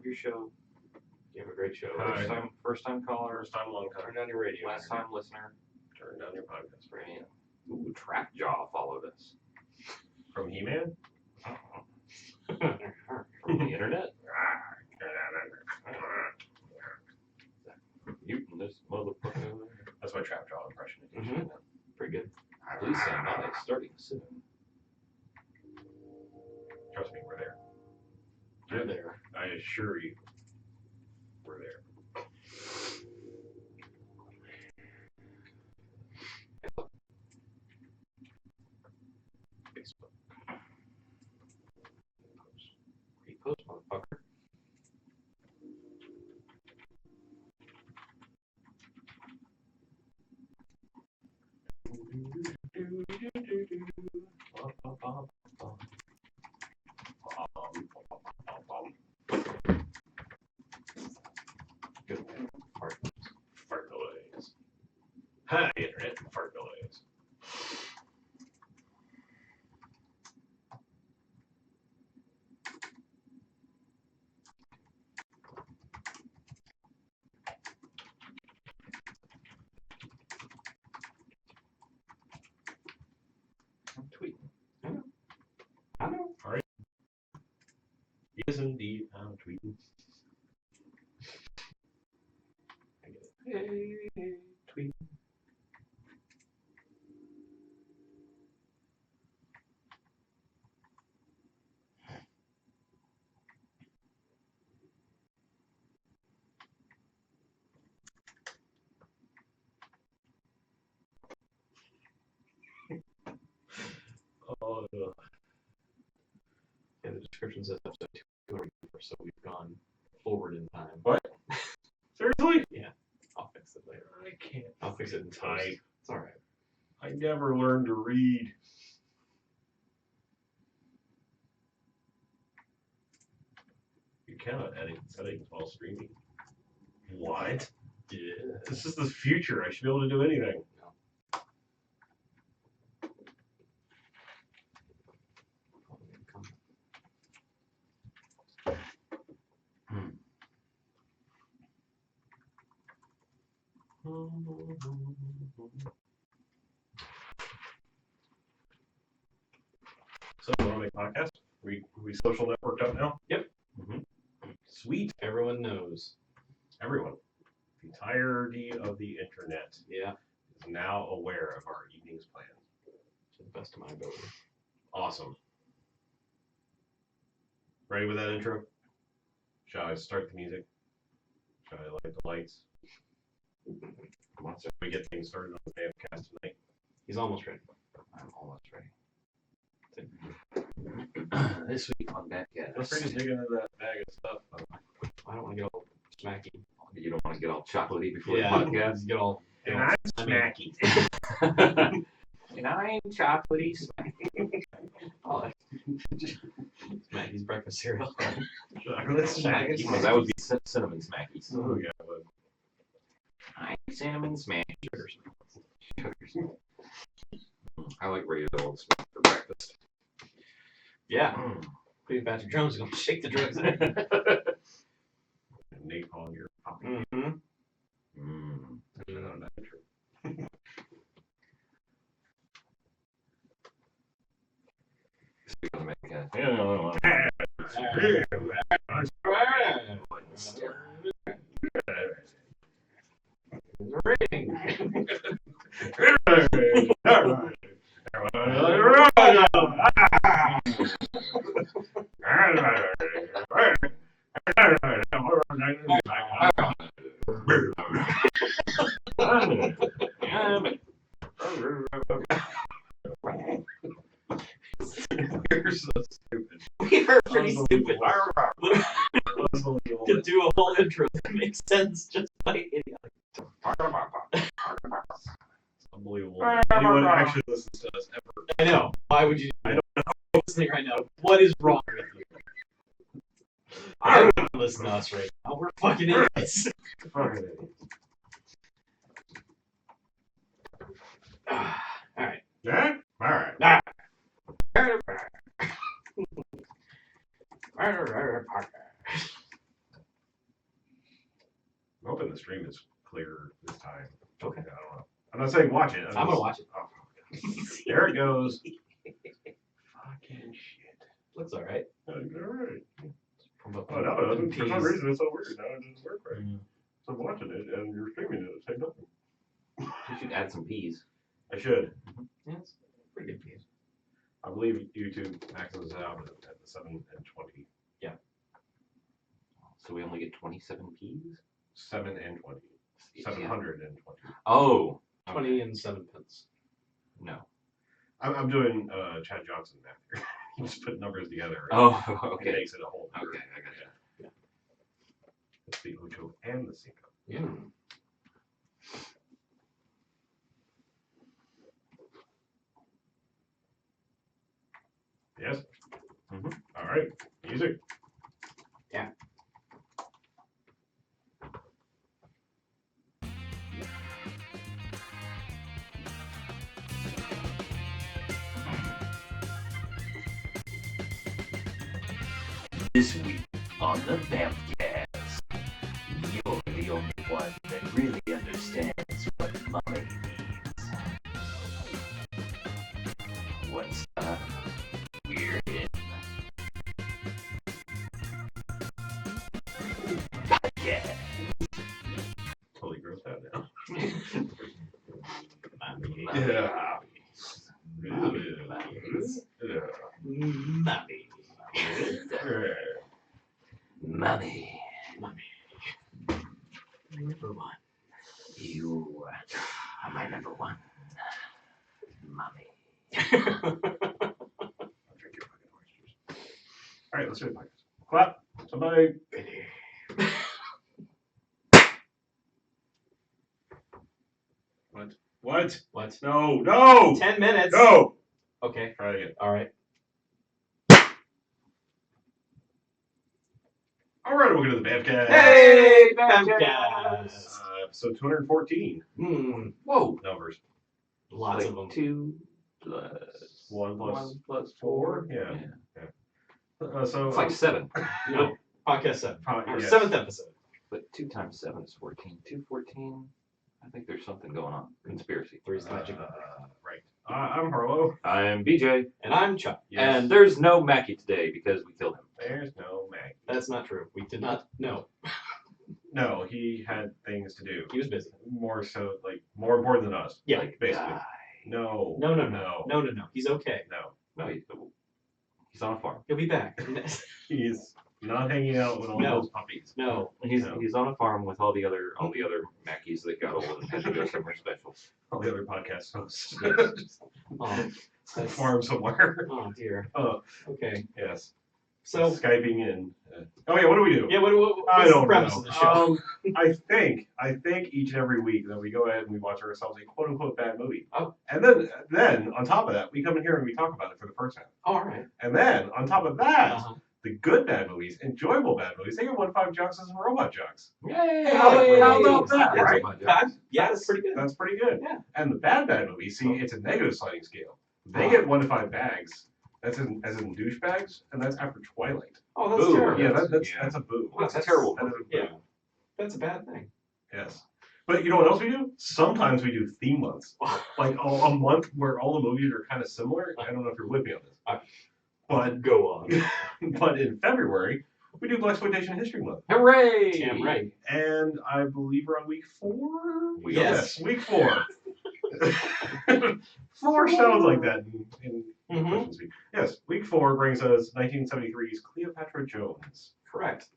your show. You have a great show. Hi. First time caller. First time, long time. Turn down your radio. Last time listener. Turn down your podcast. Brilliant. Ooh, Trap Jaw followed us. From He-Man? From the internet? Muting this motherfucker. That's my Trap Jaw impression. Mm-hmm. Pretty good. Please stand by. Starting soon. Trust me, we're there. You're there. I assure you, we're there. Facebook. Repost, motherfucker. Good Fart noise. Hi, internet. Fart noise. I'm tweeting. I know. All right. Yes, indeed. I'm tweeting. I get it. Hey, tweet. Oh, no. Yeah, the description says episode 204, so we've gone forward in time. What? Seriously? Yeah. I'll fix it later. I can't. I'll fix it in type. post. It's alright. I never learned to read. You cannot edit settings while streaming. What? Yeah. This is the future. I should be able to do anything. So, you want to make a podcast? We social networked up now? Yep. Mm-hmm. Sweet. Everyone knows. Everyone. The entirety of the internet Yeah. is now aware of our evening's plan. To the best of my ability. Awesome. Ready with that intro? Shall I start the music? Shall I light the lights? Come on, so we get things started on the BMFcast tonight. He's almost ready. I'm almost ready. This week on BMFcast. Feel free to dig into that bag of stuff. I don't want to get all smacky. You don't want to get all chocolatey before Yeah. the podcast. Get all. And I'm smacky. And I'm chocolatey smacky. Oh, Smacky's breakfast cereal. Chocolate smacky. Well, that would be cinnamon smackies. Oh, yeah, but I'm cinnamon smackies. Sugars. I like radio old smack for breakfast. Yeah. Cleopatra Jones is going to shake the drugs in. napalm your poppy. Mm-hmm. You're so stupid. We are pretty stupid. To do a whole intro that makes sense just by idiotic. Unbelievable. Anyone actually listens to us ever? I know. Why would you? I don't know. Listening right now. What is wrong with you? I wouldn't listen to us right now. We're fucking idiots. Alright. Yeah? Alright. stream is clear this time. Okay. I don't know. I'm not saying watch it. I'm gonna watch it. Oh, there it goes. Fucking shit. Looks alright. Alright. From up Oh, no, in for some peas. reason it's so weird. Now it doesn't work right. So I'm watching it and you're streaming it. It's saying nothing. You should add some peas. I should. Yeah, it's pretty good peas. I believe YouTube maxes out at 7 and 20. Yeah. So we only get 27 peas? 7 and 20. Yeah. 720. Oh. 20 and 7 pence. No. I'm doing Chad Johnson math here. He just put numbers together. Oh, It okay. makes it a whole number. Okay, I gotcha. Yeah. It's the Ocho and the Cinco. Yeah. Yes? Mhm. All right. Music. Yeah. This week on the BMFcast, you're the only one that really understands what mommy means. Once done, we're in. Podcast. Totally grossed out now. Mommy. Yeah. Mommy. Yeah. Mommy. Mommy, Number one. you are my number one. Mommy. I'll drink your fucking orange juice. All right, let's do it. Clap. Somebody. What? What? No, no, 10 minutes. no. Okay. Try it again. All right. All right, welcome to the BMFcast. Hey, BMFcast. Episode 214. Whoa. Numbers. Lots Like of them. 2 plus 1 plus 1 plus 4. 4. Yeah. So It's like 7. No. Podcast 7. Our yes. 7th episode. But 2 times 7 is 14. 2, 14. I think there's something going on. Conspiracy. Three's the magic number. Right. I'm Harlow. I'm BJ. And I'm Chuck. Yes. And there's no Mackie today because we killed him. There's no Mac. That's not true. We did not know. No, he had things to do. He was busy. More so, like, more important than us. Yeah. Like, basically. die. No. No. No. No. He's okay. No. No, he's on a farm. He'll be back. He's not hanging out with all No. those puppies. No. He's No. he's on a farm with all the other Mackies that got old and had to go somewhere special. All the other podcast hosts. Oh, that's, Farm somewhere. oh dear. Oh, Okay. yes. So, Skyping in. Oh yeah, what do we do? yeah, what's I the don't premise know. of the show? I think each and every week that we go ahead and we watch ourselves a quote unquote bad movie. Oh. And then on top of that, we come in here and we talk about it for the first time. All right. And then on top of that, Uh-huh. the good bad movies, enjoyable bad movies, they get 1-5 jocks and robot jocks. Yay! How about that, Yeah, right? Yeah, that's pretty good. That's pretty good. Yeah. And the bad movies, see, it's a negative sliding scale. They get 1 to 5 bags. That's as in douchebags, and that's after Twilight. Oh, that's Boo. terrible. Yeah, that's a boo. That's a terrible That is movie. a boo. Yeah. That's a bad thing. Yes. But you know what else we do? Sometimes we do theme months. Like a month where all the movies are kind of similar. I don't know if you're with me on this. But Go on. but in February, we do Blaxploitation History Month. Hooray! Damn right. And I believe we're on week 4? Yes. Week 4. 4 sounds like that in Mm-hmm. question speak. Yes, week 4 brings us 1973's Cleopatra Jones. Correct.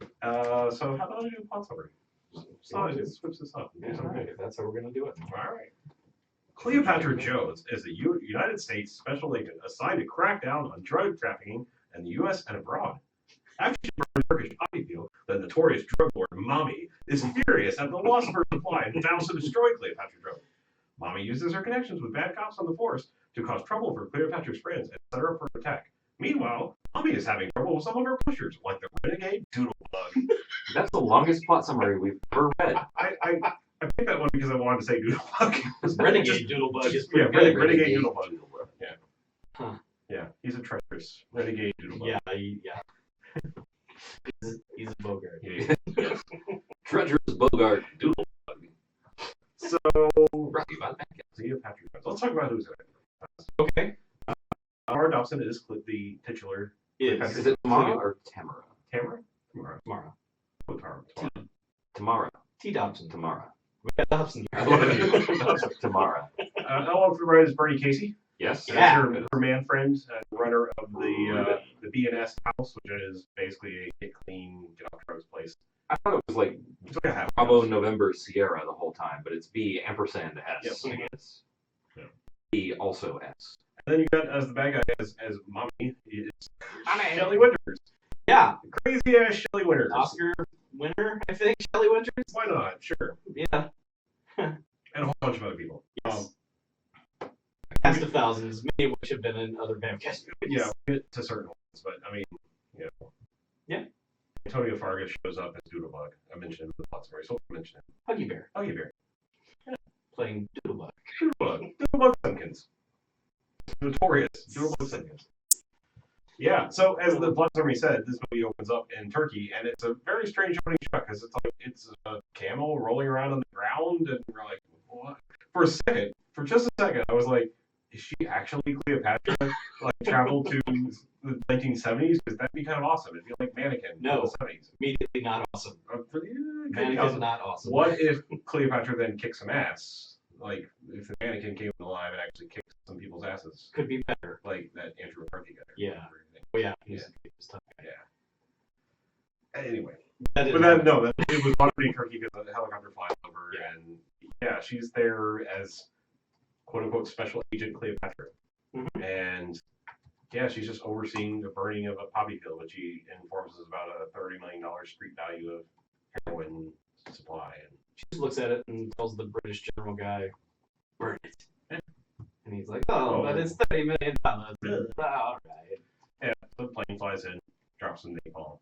So how about I do a plot summary? Let's switch this up. Yeah, all right. If that's how we're going to do it. All right. Cleopatra Jones is a United States special agent assigned to crack down on drug trafficking in the U.S. and abroad. After she burned a Turkish poppy deal, the notorious drug lord Mommy is furious at the loss of her supply and vows to destroy Cleopatra Jones. Mommy uses her connections with bad cops on the force to cause trouble for Cleopatra's friends and set her up for an attack. Meanwhile, Mommy is having trouble with some of her pushers, like the renegade Doodlebug. That's the longest plot summary we've ever read. I picked that one because I wanted to say Doodlebug. Renegade Doodlebug is Yeah, pretty good. Renegade Doodlebug. Yeah. Huh. Yeah, he's a treacherous renegade Doodlebug. Yeah. He's a bogart. Yeah. Treacherous Bogart Doodle. So, Rocky Batman. Cleopatra. Let's talk about who's in it. Okay. Tamara Dobson is the titular. Is it Tamara or Tamara? Tamara? Tamara. Oh, Tamara. Tamara. T. Dobson. Tamara. We got Dobson. I love you. Tamara. Ellen Fulbright is Bernie Casey. Yes. Yeah. Her man friend, runner of the BNS house, which is basically a get clean, get off drugs place. I thought it was like It's like a half Bravo house. November Sierra the whole time, but it's B ampersand S. Yep. I guess. Yeah. B also S. And then you got as the bad guy as mommy is Mommy. Shelley Winters. Yeah. Crazy ass Shelley Winters. Oscar winner, I think. Shelley Winters. Why not? Sure. Yeah. And a whole bunch of other people. Yes. Cast of thousands, many of which have been in other BMFcast movies. Yeah, we'll get to certain ones, but I mean, you know. Yeah. Antonio Fargas shows up as Doodlebug. I mentioned him in the plot summary, so I'll mention him. Huggy Bear Huggy Bear. playing Doodlebug. Doodlebug Simpkins. Notorious Doodlebug Simpkins. Yeah, so as the plot summary said, this movie opens up in Turkey, and it's a very strange opening shot because it's a camel rolling around on the ground, and we're like, what? For just a second, I was like, is she actually Cleopatra? Like traveled to the 1970s? Because that'd be kind of awesome. It'd be like Mannequin No. in the 70s. Immediately not awesome. Mannequin. Mannequin not awesome. What if Cleopatra then kicks some ass? Like if the mannequin came alive and actually kicked some people's asses, Could be better. like that Andrew McCarthy guy. Yeah. Oh yeah. Yeah. He's tough guy. Anyway, That but is that no, that it was opening Turkey because the helicopter flies over, Yeah. and yeah, she's there as quote unquote special agent Cleopatra, and yeah, she's just overseeing the burning of a poppy field, which he informs us about a $30 million street value of heroin supply. And She just looks at it and tells the British general guy, burn it. Yeah. And he's like, oh, but it's $30 million. All right. yeah, the plane flies in, drops some napalm.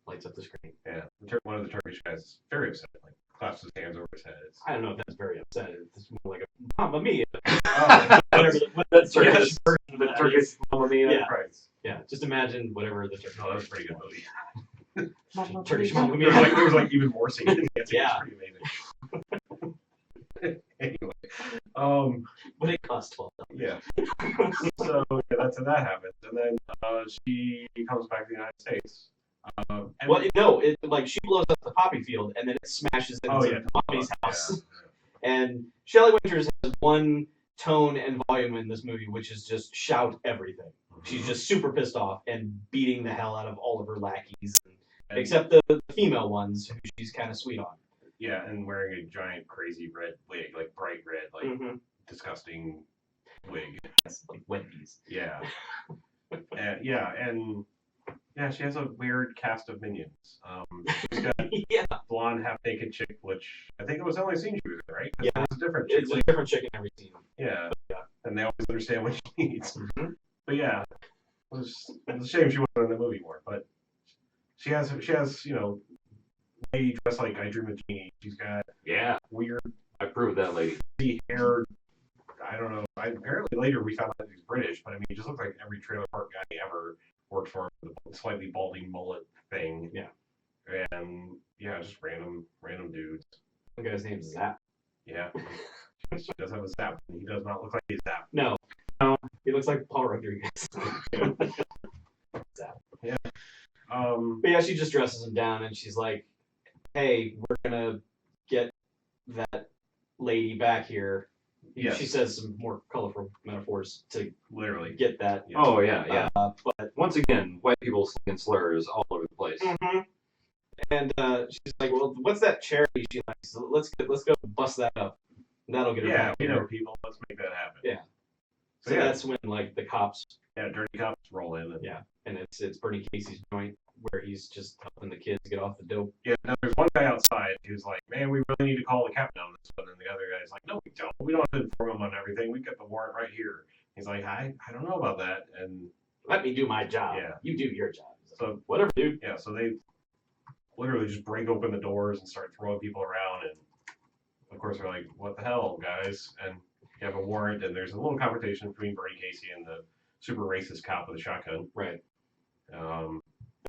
Lights up the screen. Yeah, one of the Turkish guys is very upset, like clasps his hands over his head. It's, I don't know if that's very upset. It's more like a Mamma Mia. oh, Whatever the Turkish yes, version of the that Turkish is. Mamma Mia. Yeah. Right. Yeah, just imagine whatever the Turkish. No, that was a pretty good movie. Turkish Mamma There Mia. was like even more singing and dancing. Yeah. It was pretty amazing. Anyway, But it cost $12. yeah. So yeah, that happens, and then she comes back to the United States. And Well, no, like she blows up the poppy field and then it smashes into oh yeah, Mommy's house. Yeah. And Shelley Winters has one tone and volume in this movie, which is just shout everything. She's just super pissed off and beating the hell out of all of her lackeys, And- except the female ones, who she's kind of sweet on. Yeah, and wearing a giant crazy red wig, like bright red, like disgusting wig. It's like Wendy's. Yeah. And yeah, she has a weird cast of minions. She's got Yeah, blonde, half-naked chick, which I think it was the only scene she was in, right? 'Cause Yeah. it's a different chick. it's a different chick in every scene. Yeah. Yeah. And they always understand what she needs. Mhm. But yeah, it's a shame she wasn't in the movie more. But she has lady dressed like I Dream of Jeannie. She's got Yeah, weird I proved that lady. hair. I don't know. Apparently later we found out he's British, but I mean, he just looks like every trailer park guy ever worked for him with a slightly balding mullet thing. Yeah. And yeah, just random dudes. The guy's name's Zap. Yeah. He does have a zap. He does not look like he's zap. No, he looks like Paul Rodriguez. Zap. But yeah, she just dresses him down and she's like, hey, we're gonna get that lady back here. Yes. She says some more colorful metaphors to Literally. get that. Yeah. Oh yeah, yeah. But Once again, white people slinging slurs all over the place. and she's like, well, what's that charity she likes? So let's go bust that up. That'll get her Yeah, back we here. know people. Let's make that happen. Yeah. So, So yeah, that's when like the cops, dirty cops roll in. And, yeah, and it's Bernie Casey's joint where he's just helping the kids get off the dope. Yeah, now there's one guy outside who's like, man, we really need to call the captain on this one. And the other guy's like, no, we don't. We don't have to inform him on everything. We got the warrant right here. He's like, I don't know about that. And Let me do my job. Yeah. You do your job. so, Whatever, dude. yeah, so they literally just break open the doors and start throwing people around. And of course, they're like, what the hell, guys? And you have a warrant, and there's a little confrontation between Bernie Casey and the super racist cop with a shotgun. Right. Um,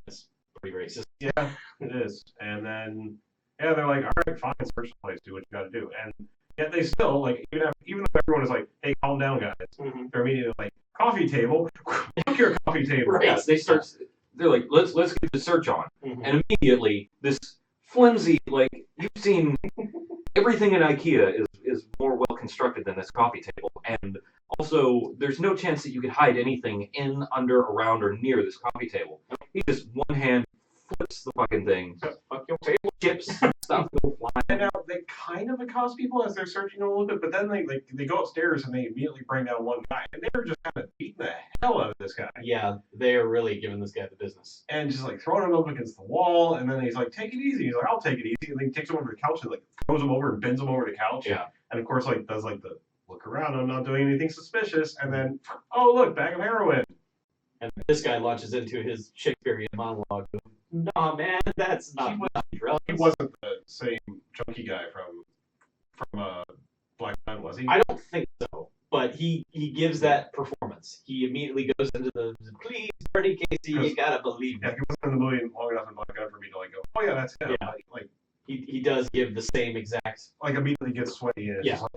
That's pretty racist. Yeah, it is. And then Yeah, they're like, all right, fine, search the place, do what you got to do, and yet they still like even though everyone is like, hey, calm down, guys. They're immediately like, coffee table, fuck your coffee table. Right. Yes, they start. They're like, let's get the search on, and immediately this flimsy, like you've seen, everything in IKEA is more well constructed than this coffee table, and also there's no chance that you could hide anything in, under, around, or near this coffee table. He just one hand flips the fucking thing. Fuck your table, chips, stuff go flying. And now they kind of accost people as they're searching a little bit, but then they go upstairs and they immediately bring down one guy, and they're just kind of beating the hell out of this guy. Yeah, they are really giving this guy the business. And just like throwing him up against the wall, and then he's like, take it easy. He's like, I'll take it easy. And then he takes him over to the couch and like throws him over and bends him over the couch. Yeah. And of course, like does like the look around, I'm not doing anything suspicious, and then oh look, bag of heroin. And this guy launches into his Shakespearean monologue. Nah, man, that's not drugs. He wasn't the same junkie guy from Black Man, was he? I don't think so. But he gives that performance. He immediately goes into the, please, Bernie Casey, you gotta believe me. Yeah, he wasn't in the movie long enough in Black Man for me to like go, oh yeah, that's him. Yeah. Like He does give the same exact. like immediately gets sweaty and Yeah. like,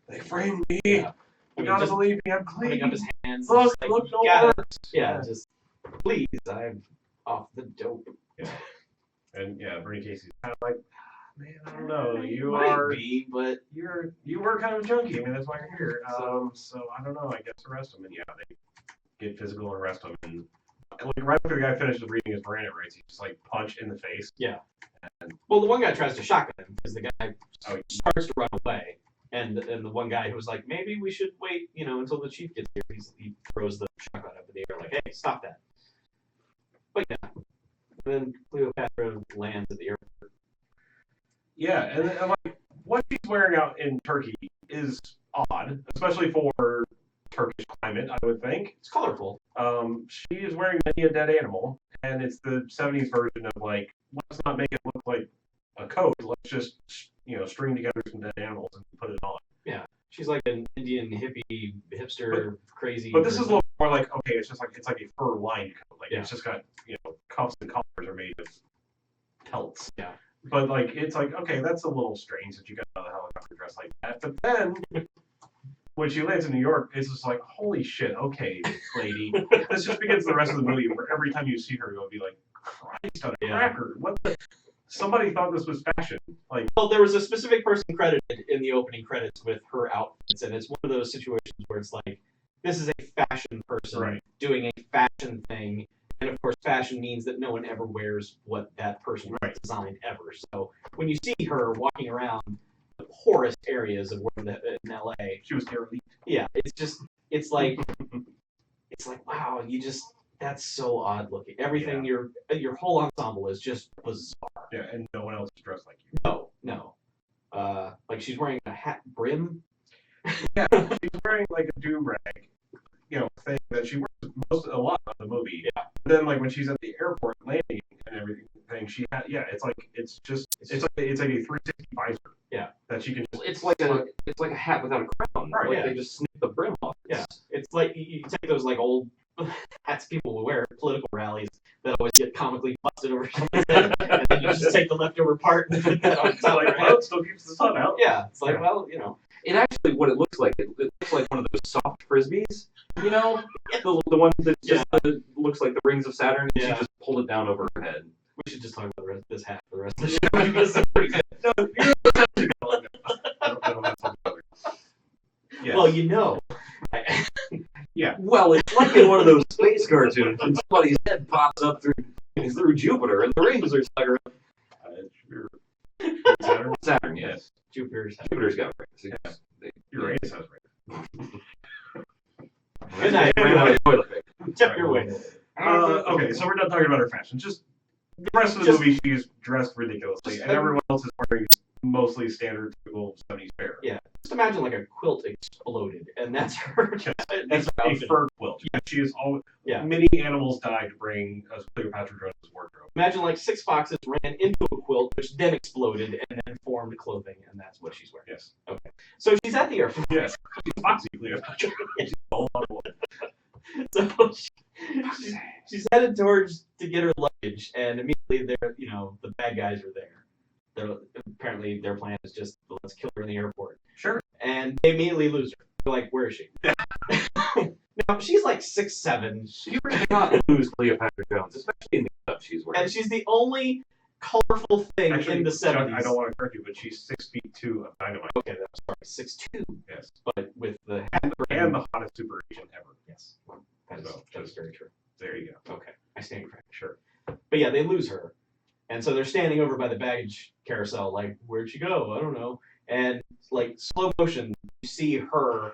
they framed me. Yeah. You gotta believe me, I'm Putting clean. up his hands. Look, just like, look, no you gotta- worse. Yeah, just please, I'm off the dope. Yeah. And yeah, Bernie Casey's kind of like, man, I don't know. You Might be, but you were kind of a junkie. I mean, that's why you're here. So I don't know. I guess arrest him. And yeah, they get physical and arrest him. And like right after the guy finishes reading his Miranda rights, he just like punch in the face. yeah. And Well, the one guy tries to shotgun him because the guy oh, starts to run away, and the one guy who was like, maybe we should wait, until the chief gets here. He throws the shotgun up in the air like, hey, stop that. But yeah, and then Cleopatra lands at the airport. yeah, and like what she's wearing out in Turkey is odd, especially for Turkish climate, I would think. It's colorful. She is wearing many a dead animal, and it's the 70s version of like, let's not make it look like a coat. Let's just string together some dead animals and put it on. Yeah, she's like an Indian hippie hipster crazy. But this is a little more like, okay, it's like a fur lined coat. Like Yeah. it's just got cuffs and collars are made of pelts. Yeah. But like it's like, okay, that's a little strange that you got out of the helicopter dressed like that. But then when she lands in New York, it's just like, holy shit, okay, lady. This just begins the rest of the movie where every time you see her, you'll be like, Christ on a Yeah. cracker. What the? Somebody thought this was fashion. Like, Well, there was a specific person credited in the opening credits with her outfits, and it's one of those situations where it's like, this is a fashion person Right. doing a fashion thing, and of course, fashion means that no one ever wears what that person Right. designed ever. So when you see her walking around the poorest areas of where in LA, she was derelict. yeah, it's like wow, that's so odd looking. Everything your whole ensemble is just bizarre. Yeah, and no one else is dressed like you. No. Like she's wearing a hat brim. Yeah, she's wearing like a do-rag, thing that she wears a lot of the movie. Yeah. Then like when she's at the airport landing and everything, she had it's like a 360 visor. Yeah. That she can. It's like a hat without a crown. Right, Like yeah. they just snip the brim off. Yeah. It's like you take those like old hats people will wear at political rallies that always get comically busted over somebody's head, and then you just take the leftover part and put that on It's top like, of your well, head. it still keeps the sun out. Yeah, it's like, Yeah. well, It actually, what it looks like, it looks like one of those soft frisbees, the one that just looks like the rings of Saturn. And Yeah. She just pulled it down over her head. we should just talk about the rest of this hat for the rest of the show because it's pretty good. I don't have something other. Yes. Well, Well, it's like in one of those space cartoons, and somebody's head pops up through Jupiter, and the rings are stuck around Saturn. Saturn. Yes, Jupiter's hat. Jupiter's got rings. Yes. They- Uranus has rings. Good night. Ran out of toilet paper. Tip your way. Okay, so we're done talking about her fashion. Just the rest of the movie, she's dressed ridiculously, and everyone else is wearing mostly standard typical 70s fare. Yeah. Just imagine like a quilt exploded, and that's her. It's That's her a outfit. fur quilt. Yeah, she is all. Yeah. Many animals died to bring Cleopatra Jones's wardrobe. Imagine like 6 foxes ran into a quilt, which then exploded and then formed clothing, and that's what she's wearing. Yes. So she's at the airport. Yes. She's foxy Cleopatra. She's a whole lot of woman. So she's headed towards to get her luggage, and immediately the bad guys are there. They're apparently their plan is just let's kill her in the airport. Sure. And they immediately lose her. They're like, where is she? Now she's like 6'7". You cannot lose Cleopatra Jones, especially in the stuff she's wearing. And she's the only colorful thing Actually, in the 70s. Chuck, I don't want to correct you, but she's 6'2" of dynamite. Okay, that's sorry, 6'2". Yes. But with the And the hottest super agent ever. yes, that is, So, that is very true. There you go. Okay, I stand corrected. Sure. But yeah, they lose her. And so they're standing over by the baggage carousel, like, where'd she go? I don't know. And like slow motion, you see her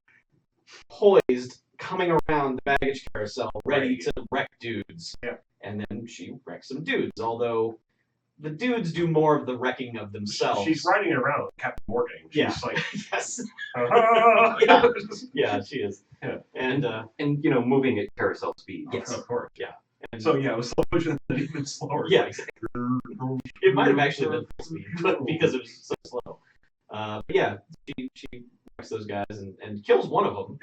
poised, coming around the baggage carousel, ready to wreck dudes. Yeah. And then she wrecks some dudes, although the dudes do more of the wrecking of themselves. She's riding around with Captain Morgan. She's like, yes. yeah. Yeah, she is. Yeah. And and you know, moving at carousel speed. yes. Of course. Yeah. And So yeah, it was slow motion and even slower. yeah, exactly. It might have actually been full speed, but because it was so slow. But yeah, she wrecks those guys and kills one of them.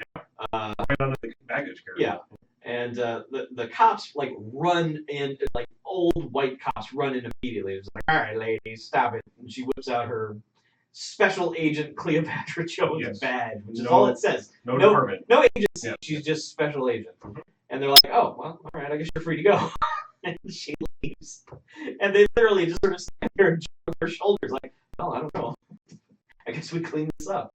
Right under the baggage carrier. Yeah. And the cops like run in, like old white cops run in immediately. It's like, all right, ladies, stop it. And she whips out her Special Agent Cleopatra Jones badge, which is all it says. No department. No agency. Yeah. She's just Special Agent. Mhm. And they're like, oh, well, all right, I guess you're free to go. And she leaves. And they literally just sort of stand there and jump her shoulders like, well, I don't know. I guess we clean this up.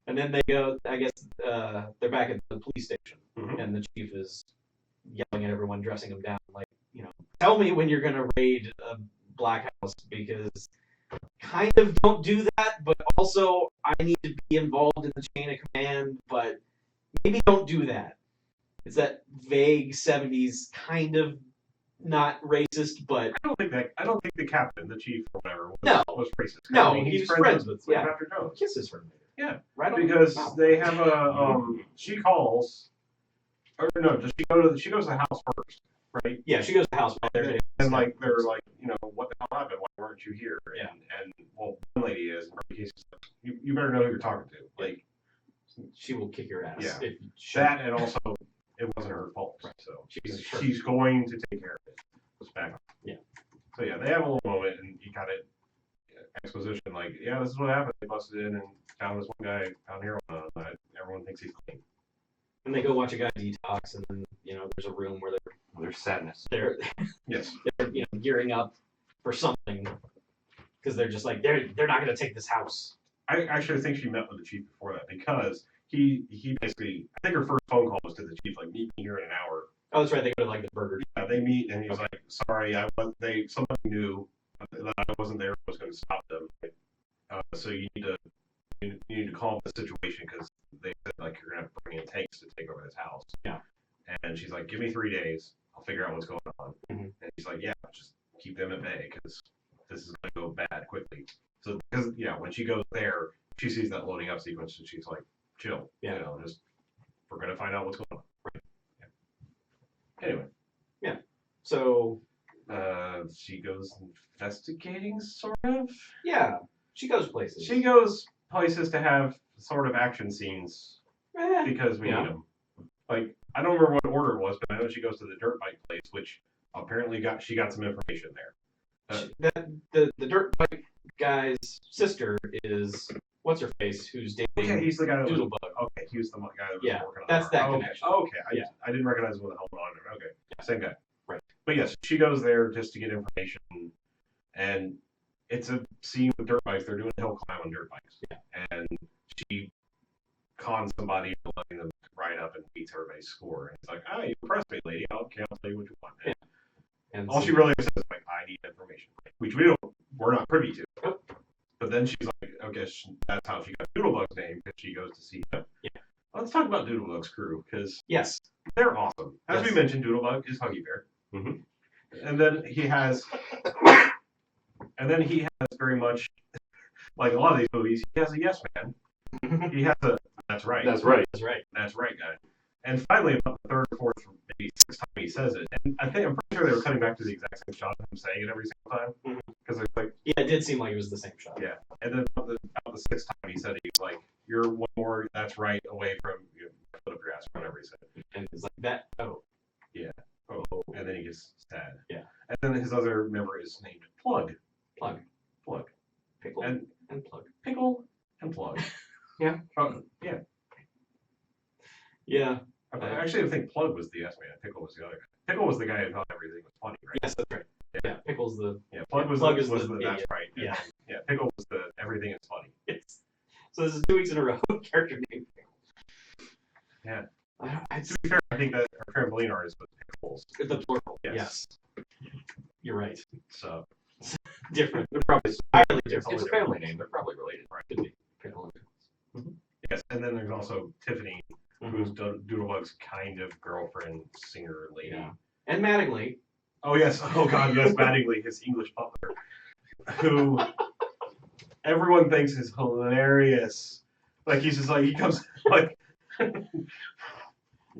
And then they go, I guess they're back at the police station. Mhm. And the chief is yelling at everyone, dressing them down, like, you know, tell me when you're going to raid a black house, because kind of don't do that, but also I need to be involved in the chain of command, but maybe don't do that. It's that vague 70s kind of not racist, but I don't think the captain, the chief or whatever, was racist. No, I mean, he's friends with Cleopatra Jones. kisses her later. Yeah. Right on Because the mouth. they have a she calls, or no, does she goes to the house first, right? Yeah, she goes to the house right there. And like they're like, you know, what the hell happened? Why weren't you here? Yeah. And well, one lady is, in case you better know who you're talking to. Like She will kick your ass. Yeah. If she, that, and also it wasn't her fault. Right. So She's she's going to take care of it. It's back on. Yeah. So yeah, they have a little moment, and you kind of exposition like, yeah, this is what happened. They busted in and found this one guy down here on the side. Everyone thinks he's clean. And they go watch a guy detox, and then, you know, there's a room where There's sadness. they're Yes. you know, gearing up for something, because they're just like they're not going to take this house. I actually think she met with the chief before that, because he basically, I think her first phone call was to the chief, like, meet me here in an hour. Oh, that's right. They go to like the burger. Yeah, they meet, and he's like, sorry, somebody knew that I wasn't there. I was going to stop them. So you need to calm the situation, because they said like you're going to have to bring in tanks to take over this house. Yeah. And she's like, give me 3 days. I'll figure out what's going on. Mhm. And he's like, yeah, just keep them at bay, because this is going to go bad quickly. So because when she goes there, she sees that loading up sequence, and she's like, chill. Yeah. You know, just we're going to find out what's going on. Right. Yeah. Anyway. So She goes investigating, sort of. yeah, she goes places. She goes places to have sort of action scenes because we need them. Like, I don't remember what order it was, but I know she goes to the dirt bike place, which apparently she got some information there. The dirt bike guy's sister is what's her face, who's dating Okay, he's the guy that was. Doodlebug. Okay, he was the guy that was Yeah, working on that's her. that Okay, connection. okay. Yeah. I didn't recognize him with the helmet on. Okay, same guy. Right. But yes, she goes there just to get information, and it's a scene with dirt bikes. They're doing a hill climb on dirt bikes, and she cons somebody into letting them ride up and beats everybody's score. And it's like, oh, you impressed me, lady. I'll tell you what you want. And all so- she really says is like, I need information, which we're not privy to. Nope. But then she's like, okay, that's how she got Doodlebug's name, because she goes to see him. Yeah. Let's talk about Doodlebug's crew, because yes, they're awesome. As Yes. we mentioned, Doodlebug is Huggy Bear. Mhm. And then he has very much, like a lot of these movies, he has a yes man. He has a, that's right. That's right. that's right. That's right, guy. And finally, about the third or fourth, maybe sixth time he says it. And I'm pretty sure they were cutting back to the exact same shot of him saying it every single time. Because they're like, Yeah, it did seem like it was the same shot. yeah. And then about the sixth time he said it, he was like, you're one more, that's right, away from, foot up your ass, or whatever he said. And it's like that. Oh, Oh, and then he gets sad. Yeah. And then his other member is named Plug. Plug. Plug. Pickle. Yeah. Actually, I think Plug was the yes man. Pickle was the other guy. Pickle was the guy who thought everything was funny, right? Yes, that's right. Yeah, Pickle's the. Yeah, Plug was Plug the, is was the the that's idiot. right. And Yeah. then, yeah, Pickle was the everything is funny. Yes. So this is 2 weeks in a row. Character name. Yeah. I To be fair, I think that our trampoline artist was Pickles. the plural. Yes. You're right. So Different. They're probably Entirely it's different. a family name. They're probably related. Right. Could be. Pickle and Pickles. yes, and then there's also Tiffany, who's Doodlebug's kind of girlfriend, singer lady. Yeah. And Mattingly. Oh yes, oh god, yes, Mattingly, his English butler, who everyone thinks is hilarious. Like he's just like he comes like,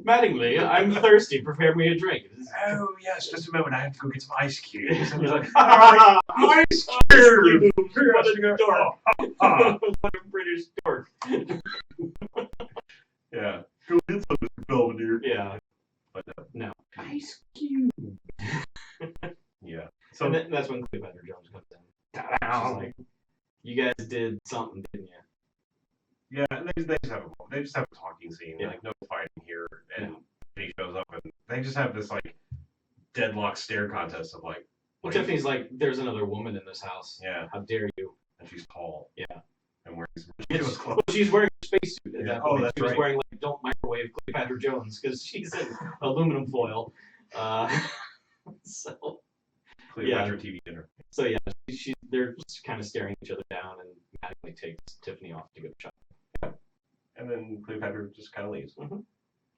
Mattingly, I'm thirsty. Prepare me a drink. oh yes, just a moment, I have to go get some ice cubes. And he's You're like, like, ice cubes. What a dork. What a British dork. Yeah, go get some, Mr. Belvedere. Yeah. But No. Ice cube. yeah, so And that's when Cleopatra Jones comes in. She's like, you guys did something, didn't you? yeah, and they just have a talking scene, Yeah. like no fighting here, and he shows up and they just have this like deadlock stare contest of like, Well, Tiffany's like, there's another woman in this house. yeah, How dare you? and she's tall, Yeah. and wearing some ridiculous clothes. Well, she's wearing a spacesuit at Yeah. that Oh, point. that's She was right. wearing like don't microwave Cleopatra Jones because she's in aluminum foil. So Cleopatra TV dinner. so yeah, they're just kind of staring each other down, and Mattingly takes Tiffany off to go shop. And then Cleopatra just kind of leaves. Mhm.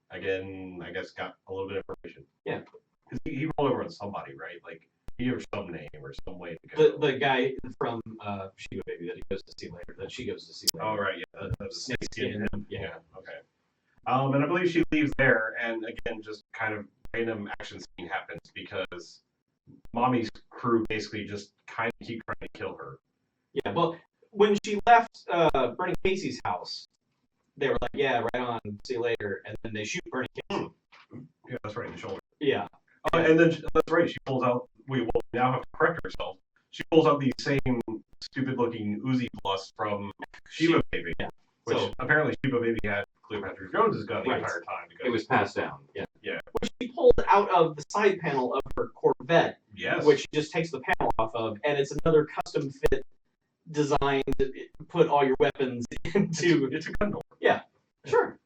Again, I guess got a little bit of information. Yeah. Because he rolled over on somebody, right? Like, he gave her some name or some way to go. The guy from Shiva Baby that he goes to see later, that she goes to see later. Oh, right, yeah. That's a Snake skin. Yeah. okay. And I believe she leaves there, and again, just kind of random action scene happens because Mommy's crew basically just kind of keep trying to kill her. Yeah, but when she left Bernie Casey's house, they were like, "Yeah, right on, see you later," and then they shoot Bernie Casey. Yeah, that's right, in the shoulder. Yeah, And then, that's right, she pulls out, we will now have to correct herself. She pulls out the same stupid-looking Uzi Plus from Shiva Baby, Yeah. which So- apparently Shiva Baby had Cleopatra Jones' gun the Right. entire time. Because, It was passed down. which she pulled out of the side panel of her Corvette, yes. which she just takes the panel off of, and it's another custom fit design to put all your weapons into. It's a gun door. Sure.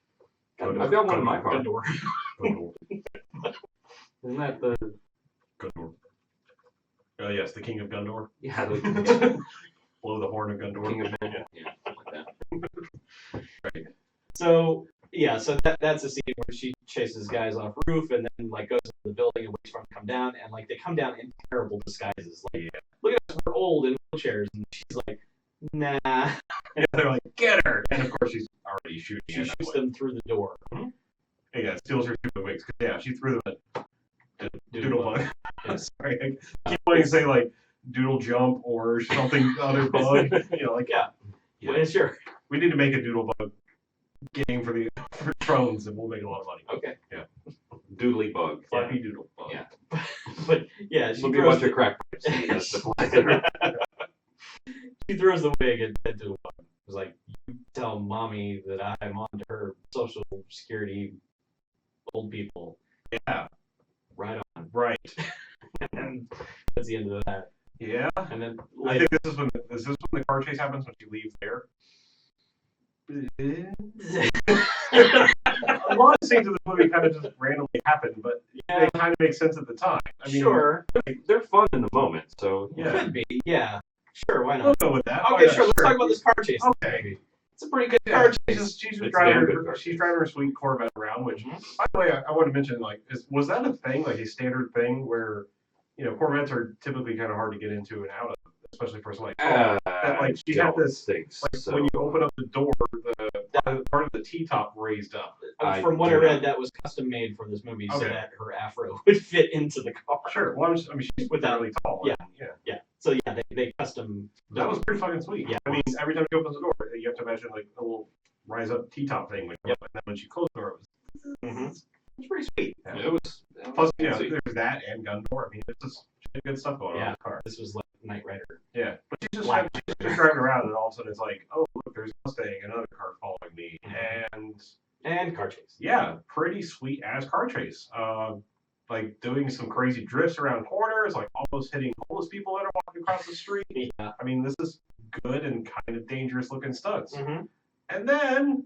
I've got one in my car. Gun door. Gun door. Isn't that the Gun door. Yes, the king of Gundor. yeah the Blow the horn of Gundor. king of men? Yeah, like that. So yeah, so that's a scene where she chases guys off roof and then like goes into the building and waits for them to come down, and like they come down in terrible disguises. Like, look at us, we're old in wheelchairs, and she's like, nah. Yeah, they're like, get her! And of course, she's already shooting. She at that shoots point. them through the door. Yeah, steals her stupid wigs. 'Cause, yeah, she threw them at Doodlebug. Yeah. Sorry, I keep wanting to say like Doodle Jump or something other bug. You know, like Yeah. Well, sure. we need to make a Doodlebug game for drones, and we'll make a lot of money. Okay. Doodly bug. Flappy Doodle Bug. Yeah. But yeah, she It'll be a throws bunch of the, crack pipes. That's the plan. she throws the wig at Doodlebug. It was like, you tell mommy that I'm on to her social security old people. Yeah. Right on. Right. And that's the end of that. Yeah. And then I later, think this is when the car chase happens, when she leaves there. A lot of scenes of this movie kind of just randomly happen, but yeah, they kind of make sense at the time. I mean, sure, They're fun in the moment, so Yeah. could be, yeah, sure, why We'll not? go with that. Okay, Oh, yeah, sure, let's talk about this car chase. Okay. It's a pretty good Yeah, car she's chase. just It's driving damn good her, car she's chase. driving her sweet Corvette around, which, by the way, I want to mention, like, was that a thing, like a standard thing where, Corvettes are typically kind of hard to get into and out of, especially for something like, that, like, she had this, like, so. when you open up the door, the part of the T-top raised up. From what do I read, not. that was custom made for this movie so Okay. that her afro would fit into the car. Sure, well, she's Without- really tall. yeah. Yeah. Yeah. So yeah, they custom. That was pretty fucking sweet. Yeah. I mean, every time she opens the door, you have to imagine, like, a little rise-up T-top thing. When Yep. And then when she closed the door, it was... Mm-hmm. It's pretty sweet. Yeah. It was. Plus, sweet. there's that and Gundor. I mean, it's just good stuff going on in Yeah. the car. This was like Knight Rider. Yeah, but she's just, Black. she's just driving around, and all of a sudden it's like, oh, look, there's a Mustang, another car following me, Mhm. and And car chase. yeah, pretty sweet ass car chase. Like doing some crazy drifts around corners, like almost hitting homeless people that are walking across the street. Yeah. I mean, this is good and kind of dangerous looking stunts. Mm-hmm. And then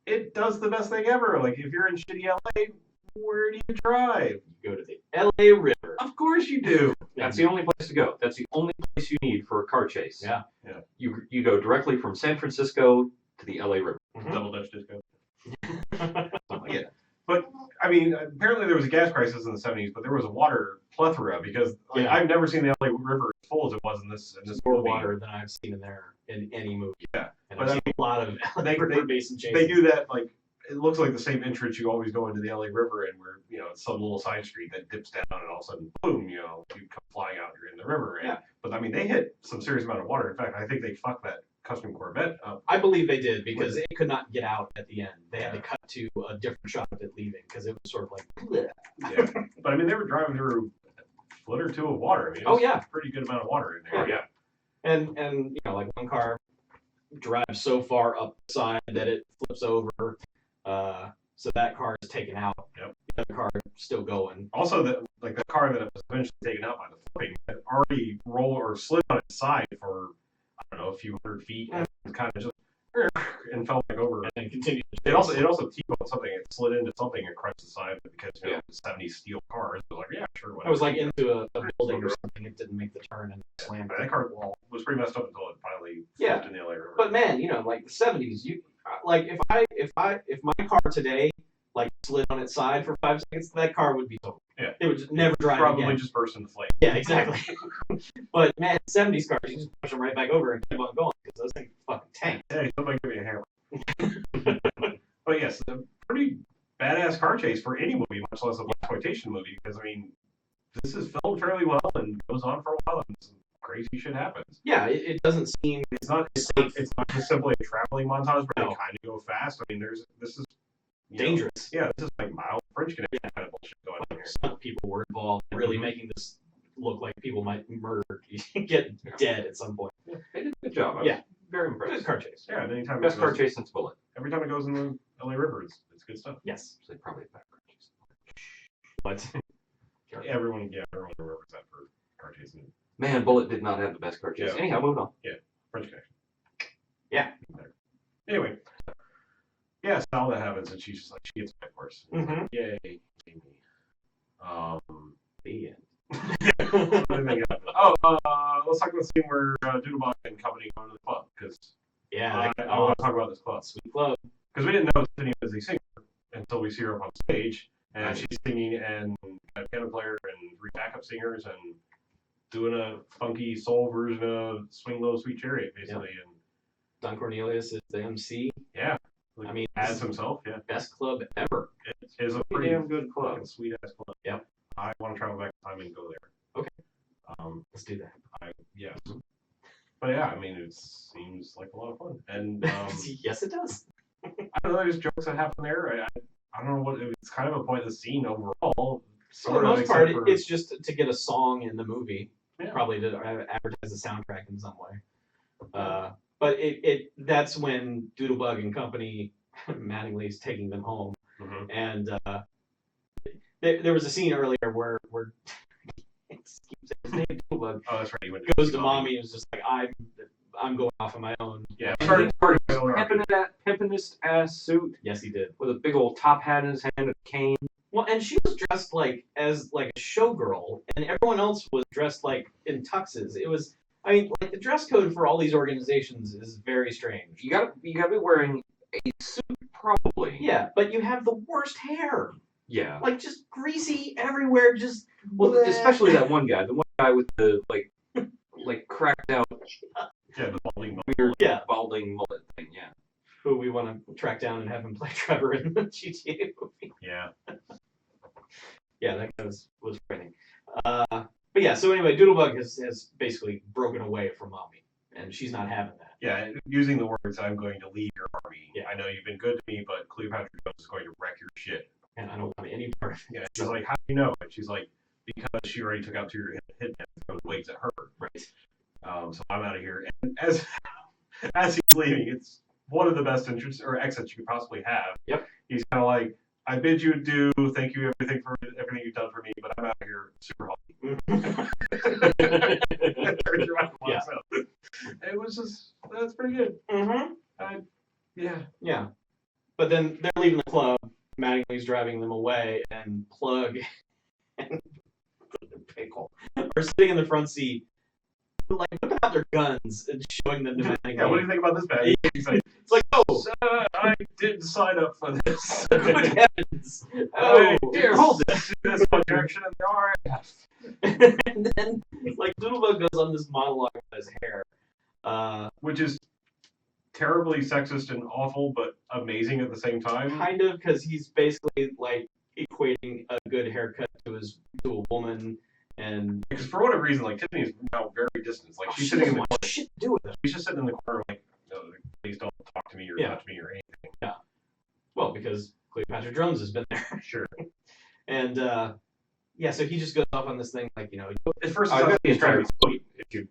it does the best thing ever. Like if you're in shitty LA, where do you drive? You go to the LA River. Of course you do. That's the only place to go. That's the only place you need for a car chase. Yeah. Yeah. You go directly from San Francisco to the LA River. Mhm. Double Dutch disco. Something like Yeah. that. But I mean, apparently there was a gas crisis in the 70s, but there was a water plethora because like, Yeah. I've never seen the LA River as full as it was in this More movie. water than I've seen in there in any movie. Yeah. And But I've seen a lot of they- river basin chases. They do that like it looks like the same entrance you always go into the LA River and where it's some little side street that dips down and all of a sudden boom, you come flying out, you're in the river. And, Yeah. But I mean, they hit some serious amount of water. In fact, I think they fucked that custom Corvette up. I believe they did because it could not get out at the end. They had to Yeah. cut to a different shot of it leaving because it was sort of like, bleh. Yeah. But I mean, they were driving through a foot or two of water. I mean, it Oh, was yeah. a pretty good amount of water in there. Oh, yeah. And like one car drives so far up the side that it flips over. So that car is taken out. Yep. The other car is still going. Also, the car that was eventually taken out by the flipping had already rolled or slid on its side for I don't know a few hundred feet and kind of just and fell back over. And then continued to It also T-boned something. It slid into something and crushed the side because Yeah. 70s steel cars. It was like yeah, sure. Whatever. I was like into a building or something. It didn't make the turn and slammed. That car was pretty messed up until it finally Yeah. flipped in the LA River. But man, like the 70s, like if my car today like slid on its side for 5 seconds, that car would be totaled. Yeah. It would just never drive probably again. just burst into flame. Yeah, exactly. But man, 70s cars, you just push them right back over and keep on going because those things fucking tank. Hey, somebody give me a hammer. But yes, a pretty badass car chase for any movie, much less a exploitation movie. Because I mean, this is filmed fairly well and goes on for a while, and some crazy shit happens. Yeah, it doesn't seem It's not just simply a traveling montage where they kind of go fast. I mean, this is dangerous. Yeah, this is like mild French Connection kind of bullshit going on here. Some people were involved, really making this look like people might murder, get dead at some point. Yeah, they did a good job. I was very Good impressed. car chase. Yeah, and anytime Best it car goes, chase since Bullet. every time it goes in the LA River, it's good stuff. Yes. So they probably have better car chase. But Everyone remembers that for car chasing. Man, Bullet did not have the best car chase. Yeah. Anyhow, moving on. French Connection. Yeah. Anyway. Yeah, so all that happens, and she's just like, she gets my horse. Mhm. Yay, Amy. the end. Let's talk about the scene where Doodlebug and company go to the club, because Yeah, I want to talk about this club. sweet club. Because we didn't know Tiffany was a singer until we see her up on stage, and Right. she's singing and a piano player and 3 backup singers and doing a funky soul version of Swing Low Sweet Chariot, basically. And Don Cornelius is the MC. yeah, I mean, as himself, yeah. best club ever. It is a Pretty pretty damn good club. fucking sweet ass club. Yep. I want to travel back in time and go there. Okay. Let's do that. Yeah. But yeah, I mean, it seems like a lot of fun. And Yes, it does. I don't know, there's jokes that happen there. I don't know what it's kind of a pointless scene overall. For the Sort of, most part, except for- it's just to get a song in the movie, Yeah. probably to advertise the soundtrack in some way. But that's when Doodlebug and company, Mattingly's taking them home, Mhm. and there was a scene earlier where his name Doodlebug Oh, that's right. He went goes to mommy and is just like, I'm going off on my own. Yeah. Started pimping this ass suit Yes, he did. with a big old top hat in his hand and a cane. Well, and she was dressed as a showgirl, and everyone else was dressed in tuxes. It was, I mean, the dress code for all these organizations is very strange. You gotta be wearing a suit, probably. Yeah, but you have the worst hair, Yeah. just greasy everywhere. Just Well, bleh. especially that one guy with the like cracked out Yeah, the balding. weird Yeah. balding mullet thing. Yeah. Who we want to track down and have him play Trevor in the GTA movie. Yeah. Yeah, that guy was frightening. But yeah, so anyway, Doodlebug has basically broken away from mommy, and she's not having that. Yeah, using the words, I'm going to leave your army. Yeah. I know you've been good to me, but Cleopatra Jones is going to wreck your shit. And I don't want any part of it. Yeah, she's like, how do you know? And she's like, because she already took out 2 of your hitmen and throws weights at her. Right. So I'm out of here. And as he's leaving, it's one of the best entrances or exits you could possibly have. Yep. He's kind of like, I bid you adieu, thank you everything you've done for me, but I'm out of here super healthy. Yeah. It was just, that's pretty good. Mm-hmm. Yeah. Yeah. But then they're leaving the club. Mattingly's driving them away, and Plug and Pickle are sitting in the front seat, like whipping out their guns and showing them to Mattingly. Yeah, what do you think about this bag? He's like, It's like, oh, I didn't sign up for this. good heavens. Oh, Here, hold this. This one direction and all right. And then, like, Doodlebug goes on this monologue about his hair. Which is terribly sexist and awful, but amazing at the same time. Kind of, because he's basically, like, equating a good haircut to a woman, and Because for whatever reason, like Tiffany's now very distant. Like she's sitting in the corner. shit to do with it. She's just sitting in the corner, like, no, please don't talk to me or touch me or anything. Well, because Cleopatra Jones has been there. Sure. And, yeah, so he just goes off on this thing, like, you know, At first, I it sounds bet like the he's trying to entire be sweet.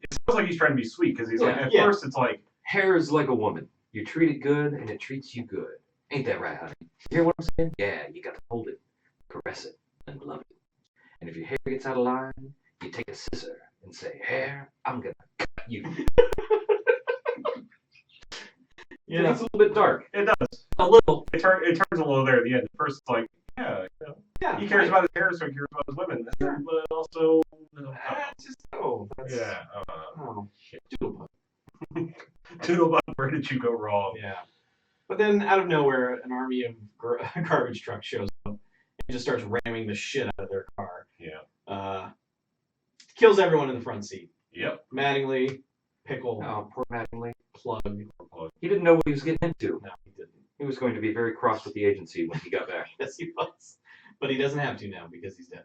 It sounds like he's trying to be sweet because he's like, at Yeah. first, it's like, Hair is like a woman. You treat it good, and it treats you good. Ain't that right, honey? You hear what I'm saying? Yeah, you got to hold it, caress it, and love it. And if your hair gets out of line, you take a scissor and say, hair, I'm going to cut you. Yeah. It's a little bit dark. it does. A little. It turns a little there at the end. At first, it's like, yeah, you know, Yeah. he cares about his hair, so he cares about his women. But also, That's, yeah. Oh, shit. Doodlebug. Doodlebug, where did you go wrong? Yeah. But then, out of nowhere, an army of garbage trucks shows up and just starts ramming the shit out of their car. Yeah. Kills everyone in the front seat. Yep. Mattingly, Pickle, Oh, poor Mattingly. Plug. He didn't know what he was getting into. No, he didn't. He was going to be very cross with the agency when he got back. Yes, he was. But he doesn't have to now because he's dead.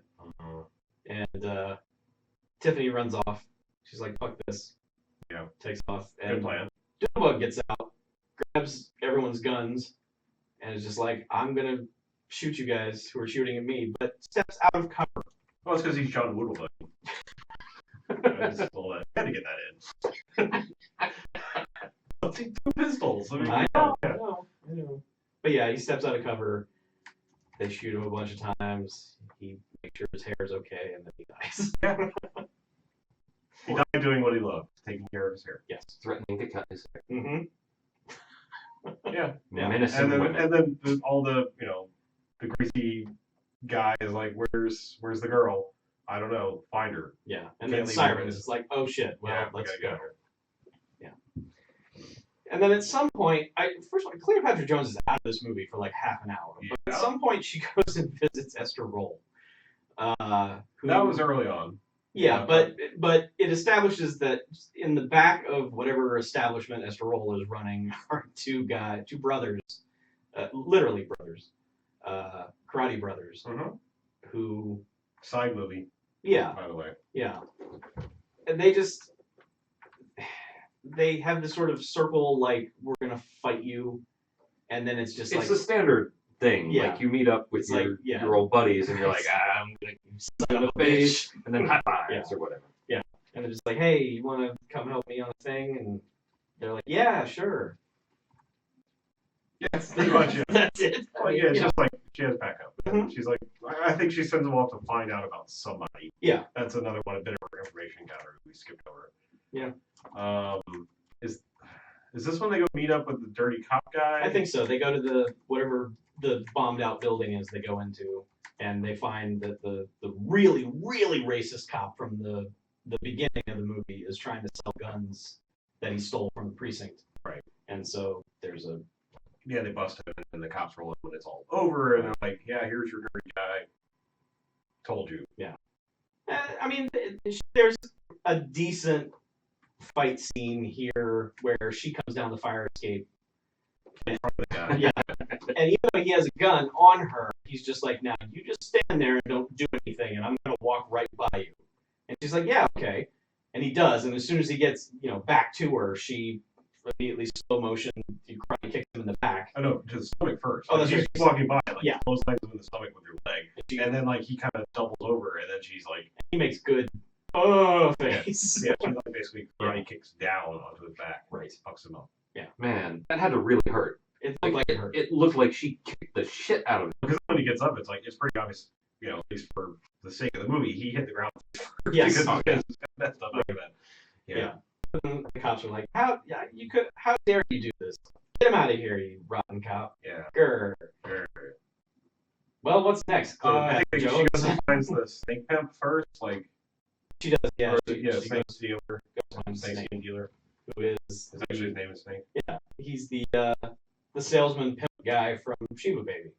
And Tiffany runs off. She's like, fuck this. Yeah. Takes off. Good And plan. Doodlebug gets out, grabs everyone's guns, and is just like, I'm going to shoot you guys who are shooting at me, but steps out of cover. Well, it's because he's John Woodlebug. I had to get that in. Two pistols. I know, I know. But yeah, he steps out of cover. They shoot him a bunch of times. He makes sure his hair is okay, and then he dies. He died doing what he loved, taking care of his hair. Yes. Threatening to cut his hair. Mm-hmm. Yeah. Menacing And then, women. and then all the, the greasy guy is like, where's the girl? I don't know. Find her. Yeah. And Can't then leave Sirens. him. It's like, oh shit. Well, Yeah, we let's gotta go. go. And then at some point, first of all, Cleopatra Jones is out of this movie for like half an hour. But Yeah. at some point, she goes and visits Esther Roll. That was early on. Yeah, but it establishes that in the back of whatever establishment Esther Roll is running are two brothers, literally brothers, karate brothers, Mm-hmm. who, Side movie, yeah, by the way. yeah, and they have this sort of circle, like, we're gonna fight you, and then it's just It's like the standard thing. Yeah. Like you meet up with It's like, yeah. your old buddies and you're like, I'm gonna son of a bitch, and then high fives Yeah. or whatever. and they're just like, hey, you want to come help me on a thing? And they're like, yeah, sure. Yeah, pretty much. Yeah. That's it. Well, yeah, it's You know, just like she has backup. Mhm. She's like, I think she sends them off to find out about somebody. Yeah. That's another one, a bit of information counter we skipped over. Yeah. Is this when they go meet up with the dirty cop guy? I think so. They go to whatever the bombed out building is they go into, and they find that the really, really racist cop from the beginning of the movie is trying to sell guns that he stole from the precinct. Right. And so there's a Yeah, they bust him, and the cops roll in when it's all over, and they're like, yeah, here's your dirty guy. Told you. I mean, there's a decent fight scene here where she comes down the fire escape. Yeah. And even though he has a gun on her, he's just like, now you just stand there and don't do anything, and I'm going to walk right by you. And she's like, yeah, okay. And he does, and as soon as he gets, back to her, she immediately slow motion, karate kicks him in the back. I know, to the stomach first. Oh, that's she's right. walking by, like, Yeah. close lines in the stomach with your leg. And then, like, he kind of doubles over, and then she's like, He makes good face. yeah, she like basically karate kicks down onto his back. Right. Fucks him up. Man, that had to really hurt. It looked like it hurt. It looked like she kicked the shit out of him. Because when he gets up, it's pretty obvious, at least for the sake of the movie, he hit the ground first. Yes. Because he's getting messed up after that. Yeah. And the cops are like, how dare you do this? Get him out of here, you rotten cop. Yeah. Grr. Well, what's next? I think she Jones? goes and finds the snake pimp first, She does, yeah. snake Goes dealer. to find Snake Snake, dealer. who is Is actually his name is Snake. yeah, he's the salesman pimp guy from Shiva Baby.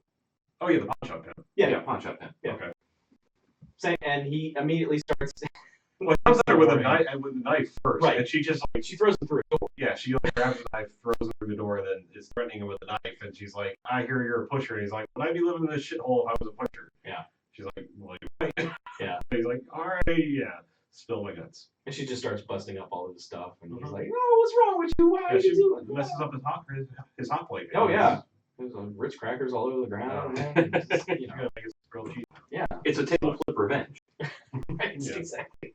Oh yeah, the pawn shop pimp. Yeah. Pawn shop him. Yeah. Okay. And he immediately starts. Well, he comes at her with a knife first, Right. and she just She throws him through a door. yeah, she grabs the knife, throws him through the door, and then is threatening him with a knife. And she's like, "I hear you're a pusher." And he's like, "Would I be living in this shithole if I was a pusher?" Yeah. She's like, "Well, you might." Yeah. He's like, "All right, yeah, spill my guts." And she just starts busting up all of his stuff. And he's Mhm. like, "Oh, what's wrong with you? Why are Yeah, you she doing messes that?" up his hot plate. Oh, yeah. There's Ritz crackers all over the ground. And just, Like it's grilled cheese. yeah. It's a table flip revenge. Right, Yeah. exactly.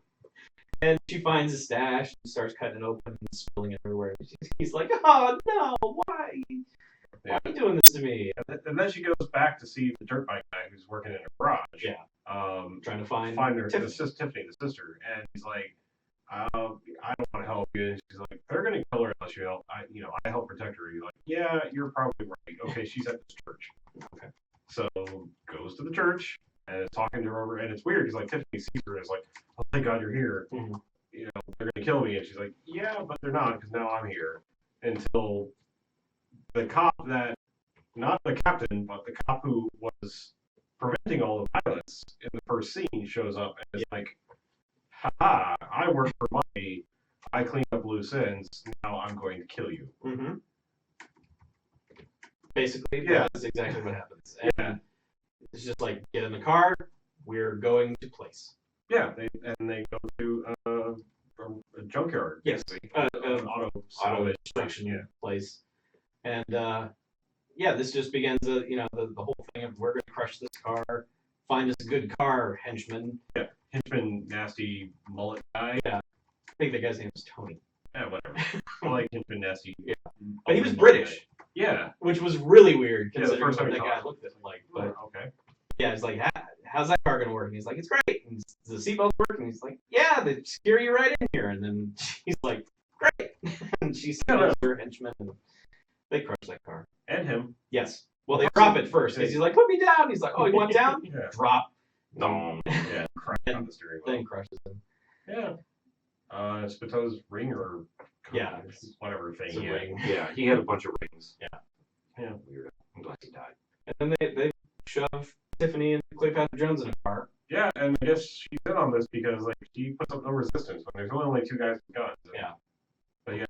And she finds a stash and starts cutting it open and spilling it everywhere. He's like, "Oh no, why? Why are you doing this to me?" And then she goes back to see the dirt bike guy who's working in a garage. Yeah. Trying to find her Tiffany. Tiffany, the sister, and he's like, I don't want to help you. And she's like, they're gonna kill her unless you help. I help protect her. He's like, yeah, you're probably right. Okay, she's at this church. Okay, so goes to the church and is talking to her over, and it's weird because like Tiffany sees her and is like, oh thank God you're here. Mhm. They're gonna kill me, and she's like, yeah, but they're not because now I'm here. Until the cop that, not the captain, but the cop who was preventing all the violence in the first scene shows up and is like, haha, I work for money, I clean up loose ends, now I'm going to kill you. Mm-hmm. Basically, Yeah. that's exactly what happens. And Yeah. it's just like, get in the car, we're going to place. Yeah, they go to a junkyard. Yes. basically. An auto auto salvage. destruction Yeah. place. And this just begins the whole thing of we're going to crush this car, find us a good car, henchman. Yeah, henchman, nasty mullet guy. Yeah. I think the guy's name is Tony. Yeah, whatever. I like henchman, nasty. Yeah. But he was mullet British, guy. Yeah. which was really weird Yeah, the considering first time what he that guy talked. looked like. But Okay. yeah, it's like, how's that car going to work? And he's like, it's great. And does the seatbelt work? And he's like, yeah, they steer you right in here. And then she's like, great. And she steals her henchman and they crush that car. And him. Yes. Well, they drop it first because he's like, put me down. He's like, oh, you want down? Yeah. Drop. Dong. Yeah, crack on the steering wheel. Then crushes him. Yeah. Spato's ring or Yeah. whatever thing. It's a Yeah. ring. Yeah, he had a bunch of rings. Yeah. Yeah. Weird. I'm glad he died. And then they shove Tiffany and Cleopatra Jones in a car. Yeah, and I guess she's in on this because like she puts up no resistance when there's only two guys with guns. Yeah. But yeah,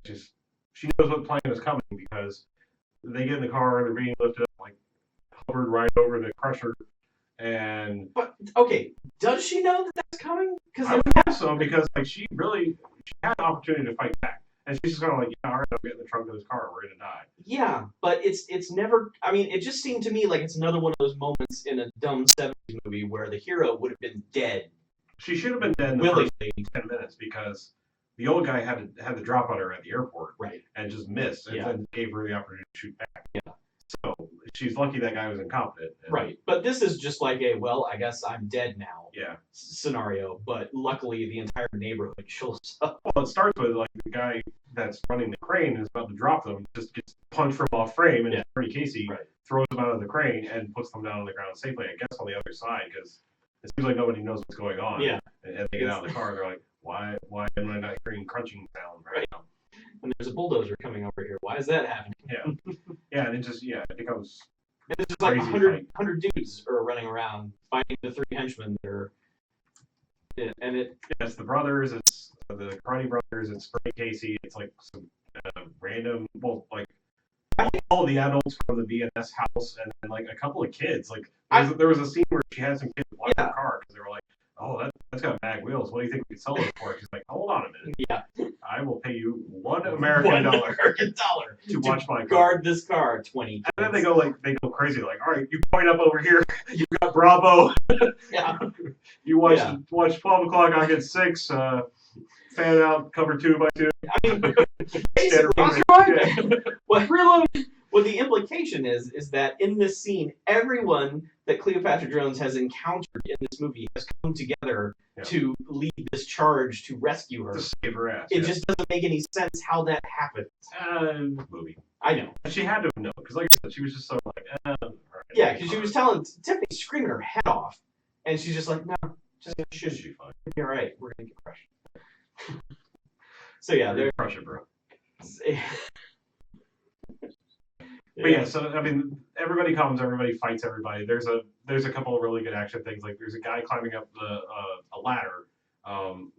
she knows what plan is coming because they get in the car, they're being lifted up, like hovered right over the crusher, and But okay, does she know that that's coming? Because I would guess so because like she had the opportunity to fight back, and she's just kind of like, yeah, all right, I'll get in the trunk of this car, we're gonna die. yeah, but it's never. I mean, it just seemed to me like it's another one of those moments in a dumb '70s movie where the hero would have been dead She should have been dead in the willingly. first 10 minutes because the old guy had the drop on her at the airport Right. and just missed, and Yeah. then gave her the opportunity to shoot back. Yeah. So she's lucky that guy was incompetent. And, Right. But this is just like a, well, I guess I'm dead now Yeah. scenario. But luckily, the entire neighborhood shows up. Well, it starts with like the guy that's running the crane is about to drop them, just gets punched from off frame, and Yeah. Bernie Casey Right. throws them out of the crane and puts them down on the ground safely. I guess on the other side because it seems like nobody knows what's going on. Yeah. And they get out of the car and they're like, why am I not hearing crunching sound right now? And there's a bulldozer coming over here. Why is that happening? Yeah. Yeah, and it becomes And it's just like Crazy 100 dudes are running around fighting the three henchmen that are. Yeah, and it. it's the brothers, it's the Karate brothers, it's Bernie Casey, it's like some random, well, like all the adults from the BNS house, and then like a couple of kids. Like there was a scene where she had some kids watch her car because they were like, "Oh, that's got mag wheels. What do you think we could sell those for?" She's like, "Hold on a minute. Yeah. I will pay you $1 American dollar to watch my car." Guard this car, 20 kids. And then they go crazy, like, "All right, you point up over here. You got Bravo. Yeah. You watch 12 o'clock. I get 6. Fan out, cover 2 by 2." I mean, basically, Standard Oscar movie. Isaac. What reload? Well, the implication is that in this scene, everyone that Cleopatra Jones has encountered in this movie has come together to lead this charge to rescue her. To save her ass. It just doesn't make any sense how that happened. Movie. I know. She had to know, because like I said, she was just so like, all right. Yeah, because she was telling Tiffany screaming her head off, and she's just like, no, just should Should be fine. be all right. We're gonna get crushed. So yeah, they're Crush it, bro. Yeah. But yeah, so I mean, everybody comes, everybody fights everybody. There's a couple of really good action things. Like there's a guy climbing up a ladder,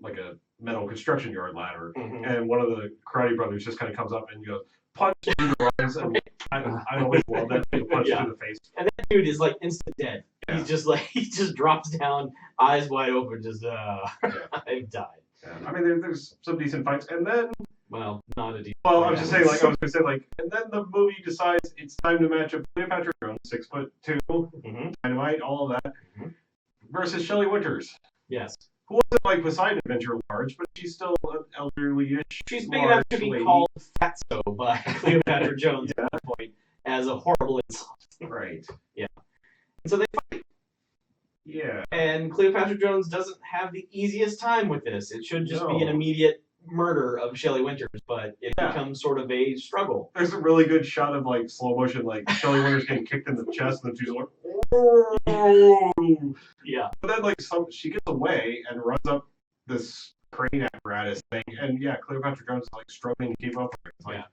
like a metal construction yard ladder, and one of the karate brothers just kind of comes up and goes punch through the arms, and I always love that punch to the face. And that dude is like instant dead. Yeah. He's just like he just drops down, eyes wide open, just I've died. Yeah. I mean, there's some decent fights, and then. Well, not a deep. Well, I was just saying, like, I was gonna say, like, and then the movie decides it's time to match up Cleopatra Jones, 6'2", dynamite, all of that, versus Shelley Winters, Yes. who wasn't like Poseidon Adventure large, but she's still an elderly-ish. She's big enough to be lady. called fatso by Cleopatra Jones at that point as a horrible insult. Right. Yeah. And so they fight. Yeah. And Cleopatra Jones doesn't have the easiest time with this. It should just be an No. immediate murder of Shelley Winters, but it becomes sort of a struggle. There's a really good shot of like slow motion, like Shelley Winters getting kicked in the chest, and then she's like, oh. Yeah. But then like she gets away and runs up this crane apparatus thing, and Cleopatra Jones is like struggling to keep up with it. It's like,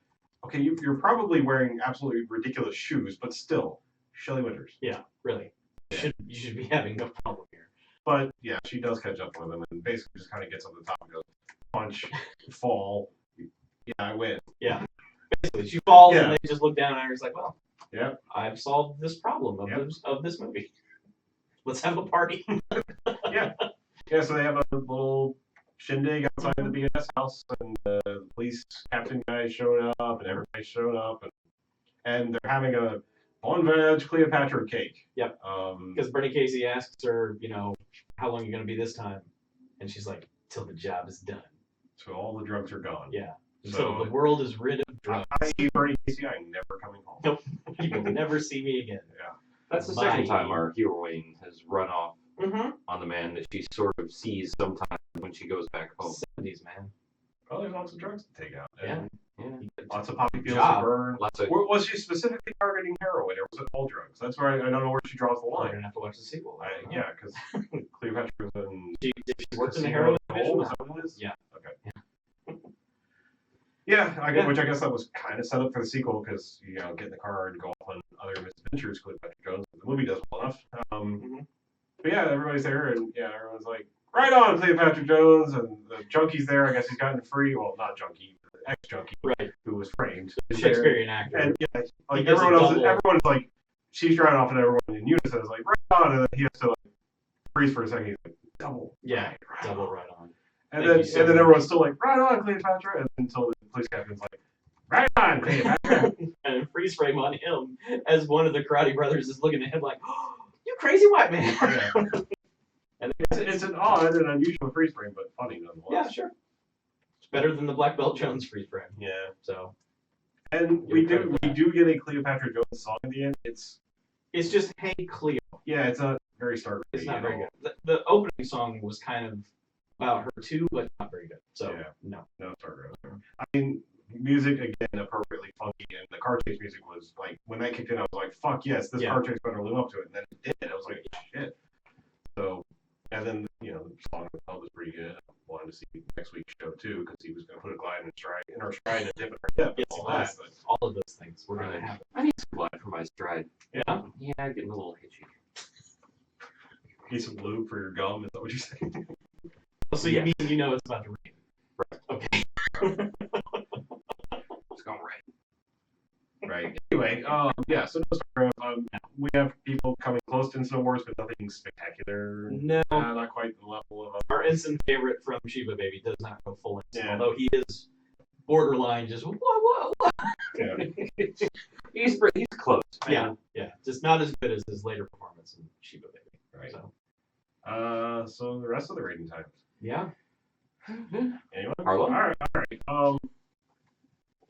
okay, you're probably wearing absolutely ridiculous shoes, but still, Shelley Winters. Yeah, really. You should be having no problem here. But yeah, she does catch up with him, and basically just kind of gets up the top and goes punch, fall. Yeah, I win. Yeah. Basically, she falls Yeah. and they just look down at her and it's like, well, Yep. I've solved this problem of this movie. Let's have a party. Yeah, so they have a little shindig outside the BMS house, and the police captain guy showed up, and everybody showed up, and they're having a bon voyage Cleopatra cake. Yep. Because Bernie Casey asks her, how long are you going to be this time? And she's like, till the job is done. So all the drugs are gone. Yeah. So So the world is rid of drugs. I see Bernie Casey, I'm never coming home. Nope. You will never see me again. Yeah. That's the Bye. second time our heroine has run off Mm-hmm. on the man that she sort of sees sometime when she goes back home. 70s, man. Well, there's lots of drugs to take out. Yeah. And lots of poppy pills Job. to burn. Lots of Was she specifically targeting heroin, or was it all drugs? That's where I don't know where she draws the We're line. going to have to watch the sequel. Yeah, because Cleopatra was in. Did she work in the Casino heroin Gold, division? is that what it is? Yeah. Okay. Which I guess that was kind of set up for the sequel, because get in the car and go off on other misadventures. Cleopatra Jones. The movie does well enough. But yeah, everybody's there, and everyone's like, "Right on, Cleopatra Jones!" And the junkie's there. I guess he's gotten free. Well, not junkie, ex-junkie, Right. who was framed. The Shakespearean actor. And like He does a everyone double. everyone's like, she's driving off, and everyone in unison is like, "Right on!" And then he has to like freeze for a second. He's like, "Double." Yeah, right double on. right on. And Thank then you so much. everyone's still like, "Right on, Cleopatra," and until the police captain's like, "Right on, Cleopatra." And a freeze frame on him as one of the karate brothers is looking at him like, oh, you crazy white man. Yeah. And It's an odd and unusual freeze frame, but funny nonetheless. yeah, sure. It's better than the Black Belt Jones freeze frame. Yeah. So And we do get a Cleopatra Jones song at the end. It's just Hey Cleo. it's not very Star It's Wars. not very good. The opening song was kind of about her too, but not very good. So no. No Star Wars. I mean, music again appropriately funky, and the car chase music was like when that kicked in, I was like, "Fuck yes, this car chase better live up to it." And then it did. I was like, "Shit." So, and then the song itself was pretty good. I wanted to see next week's show too, because he was going to put a glide in our stride and a dip in our hip. Yes, All it that, was. but All of those things we're gonna have. I need some blood for my stride. Yeah. Yeah, getting a little hitchy. need some lube for your gum. Is that what you're saying? So you mean it's about to rain? Right. Okay. It's going right. Right. Anyway, so no Star Wars. We have people coming close to Instant Wars, but nothing spectacular. No. Not quite the level of. Our instant favorite from Sheba Baby does not go full instant, Yeah. although he is borderline just whoa. Yeah. He's close. Yeah, just not as good as his later performance in Sheba Baby. Right. So So the rest of the rating times. yeah. Anyone? Harlow? All right.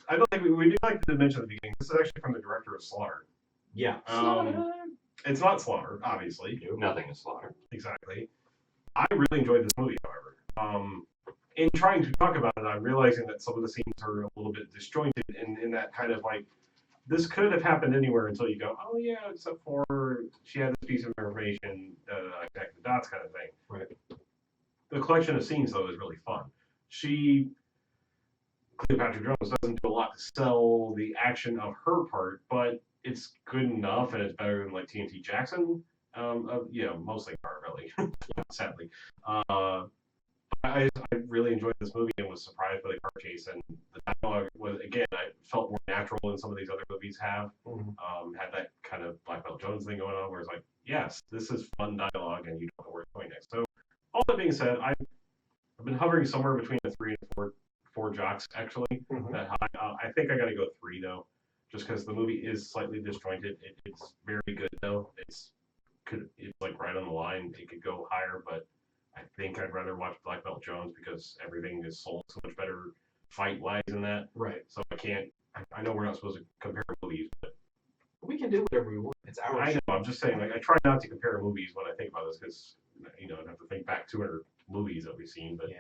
I don't think we do like to mention at the beginning. This is actually from the director of Slaughter. Yeah. It's not Slaughter, obviously. Nothing is slaughter. Exactly. I really enjoyed this movie, however. In trying to talk about it, I'm realizing that some of the scenes are a little bit disjointed in that kind of like, this could have happened anywhere until you go, oh yeah, except for she had this piece of information, connect the dots kind of thing. Right. The collection of scenes, though, is really fun. Cleopatra Jones doesn't do a lot to sell the action of her part, but it's good enough, and it's better than like TNT Jackson. Mostly car really, sadly. I really enjoyed this movie and was surprised by the car chase, and the dialogue was, again, I felt more natural than some of these other movies have. Had that kind of Black Belt Jones thing going on, where it's like, yes, this is fun dialogue, and you don't know where it's going next. So, all that being said, I've been hovering somewhere between a 3 and 4 jocks actually. That high. I think I got to go 3 though, just because the movie is slightly disjointed. It's very good though. It's like right on the line. It could go higher, but I think I'd rather watch Black Belt Jones because everything is sold so much better fight-wise in that. Right. So I can't. I know we're not supposed to compare movies, but We can do whatever we want. It's our I know. I'm just saying. Like, I try not to compare movies when I think about this because I'd have to think back 200 movies that we've seen. But Yeah.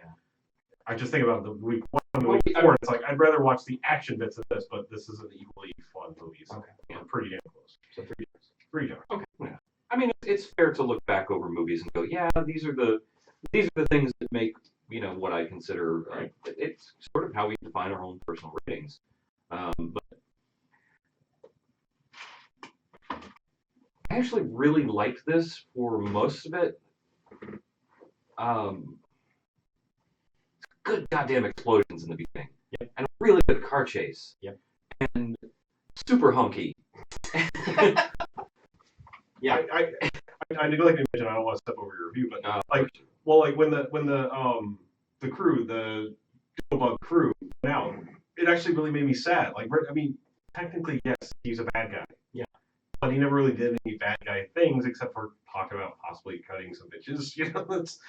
I just think about the week 1 and the week 4. It's like I'd rather watch the action bits of this, but this is an equally fun movie. So pretty damn close. So 3 jocks. 3 jocks. Okay. Yeah. I mean, it's fair to look back over movies and go, yeah, these are the things that make what I consider. It's sort of how we define our own personal ratings. But I actually really liked this for most of it. Good goddamn explosions in the beginning. Yep. And a really good car chase. Yep. And super hunky. Yeah. I neglected to mention, I don't want to step over your review, but when the crew, the Bug crew went out, it actually really made me sad. Like, I mean, technically, yes, he's a bad guy. Yeah. But he never really did any bad guy things except for talk about possibly cutting some bitches. That's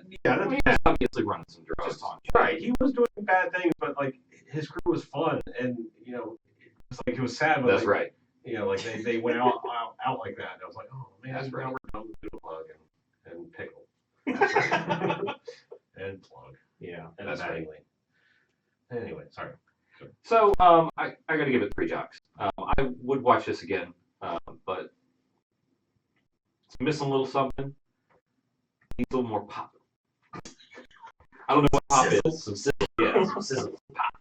He was obviously running some drugs. Right. He was doing bad things, but like his crew was fun, and it was sad. But That's right. They went out like that. And I was like, oh man, That's right. Now we're done with Plug and Pickle. And Plug. Yeah. And That's right. Anyway, sorry. So I got to give it 3 jocks. I would watch this again, but it's missing a little something. Needs a little more pop. I don't know what pop is. Some sizzle. Yeah, some sizzle. Pop.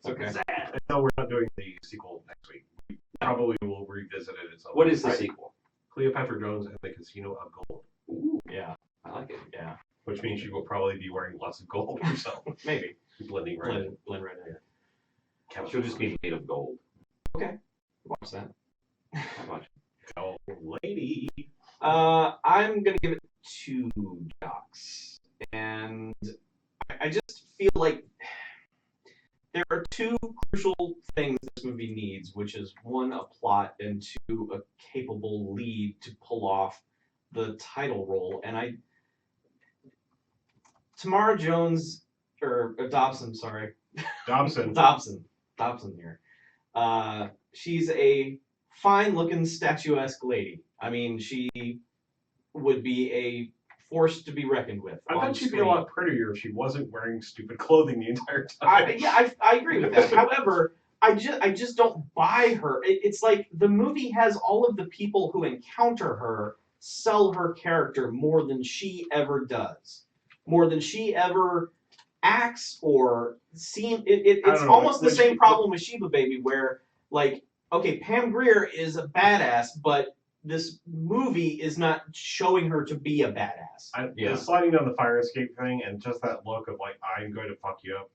Okay. I know we're not doing the sequel next week. We probably will revisit it at some What point. is the sequel? Cleopatra Jones and the Casino of Gold. Ooh, yeah. I like it. Yeah. Which means she will probably be wearing lots of gold herself. Maybe. Blending right in. Blend right in. She'll just be made of gold. Okay. Watch that. Watch. Oh, lady. I'm gonna give it 2 jocks, and I just feel like there are 2 crucial things this movie needs, which is 1, a plot, and 2, a capable lead to pull off the title role. And Tamara Jones, or Dobson, sorry. Dobson. Dobson here. She's a fine-looking, statuesque lady. I mean, she would be a force to be reckoned with. I thought she'd be a lot prettier if she wasn't wearing stupid clothing the entire time. I agree with that. However, I just don't buy her. It's like the movie has all of the people who encounter her sell her character more than she ever does, more than she ever acts or seem. It's almost the same problem with Sheba Baby, where okay, Pam Grier is a badass, but this movie is not showing her to be a badass. The sliding down the fire escape thing and just that look of like, I'm going to fuck you up.